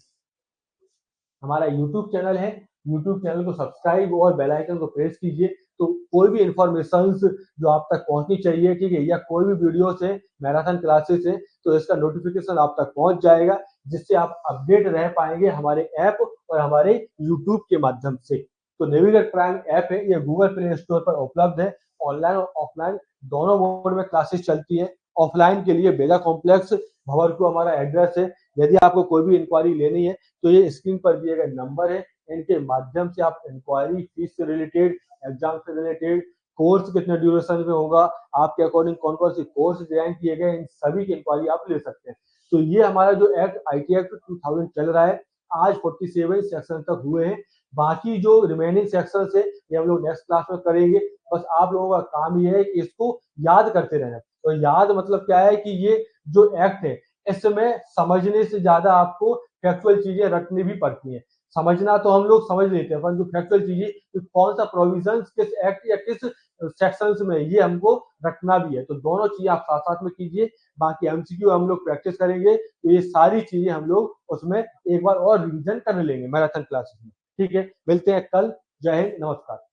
हमारा यूट्यूब चैनल है, यूट्यूब चैनल को सब्सक्राइब और बेल आइकन को प्रेस कीजिए, तो कोई भी इंफॉर्मेशन जो आप तक पहुंचनी चाहिए, ठीक है, या कोई भी वीडियोस है, मैराथन क्लासेस है, तो इसका नोटिफिकेशन आप तक पहुंच जाएगा, जिससे आप अपडेट रह पाएंगे हमारे ऐप और हमारे यूट्यूब के माध्यम से। तो नेविगेट प्राइम ऐप है, ये गूगल प्ले स्टोर पर उपलब्ध है, ऑनलाइन और ऑफलाइन दोनों मोड में क्लासेस चलती है। ऑफलाइन के लिए बेला कॉम्प्लेक्स भंवरपुर हमारा एड्रेस है। यदि आपको कोई भी इंक्वायरी लेनी है तो ये स्क्रीन पर दिए गए नंबर है, इनके माध्यम से आप इंक्वायरी, फीस से रिलेटेड, एग्जाम से रिलेटेड, कोर्स कितने ड्यूरेशन में होगा, आपके अकॉर्डिंग कौन कौन से कोर्स डिजाइन किए गए, इन सभी की इंक्वायरी आप ले सकते हैं। तो ये हमारा जो एक्ट आईटी एक्ट 2000 चल रहा है, आज 47 सेक्शन तक हुए हैं। बाकी जो रिमेनिंग सेक्शन है ये हम लोग नेक्स्ट क्लास में करेंगे। बस आप लोगों का काम ये है कि इसको याद करते रहना। तो याद मतलब क्या है कि ये जो एक्ट है इसमें समझने से ज्यादा आपको फैक्चुअल चीजें रटनी भी पड़ती हैं। समझना तो हम लोग समझ लेते हैं, पर जो फैक्चुअल चीजें तो कौन सा प्रोविजन किस एक्ट या किस सेक्शंस में, ये हमको रखना भी है। तो दोनों चीजें आप साथ साथ में कीजिए। बाकी एमसीक्यू हम लोग प्रैक्टिस करेंगे, तो ये सारी चीजें हम लोग उसमें एक बार और रिवीजन कर लेंगे मैराथन क्लासेस में। ठीक है, मिलते हैं कल। जय हिंद, नमस्कार।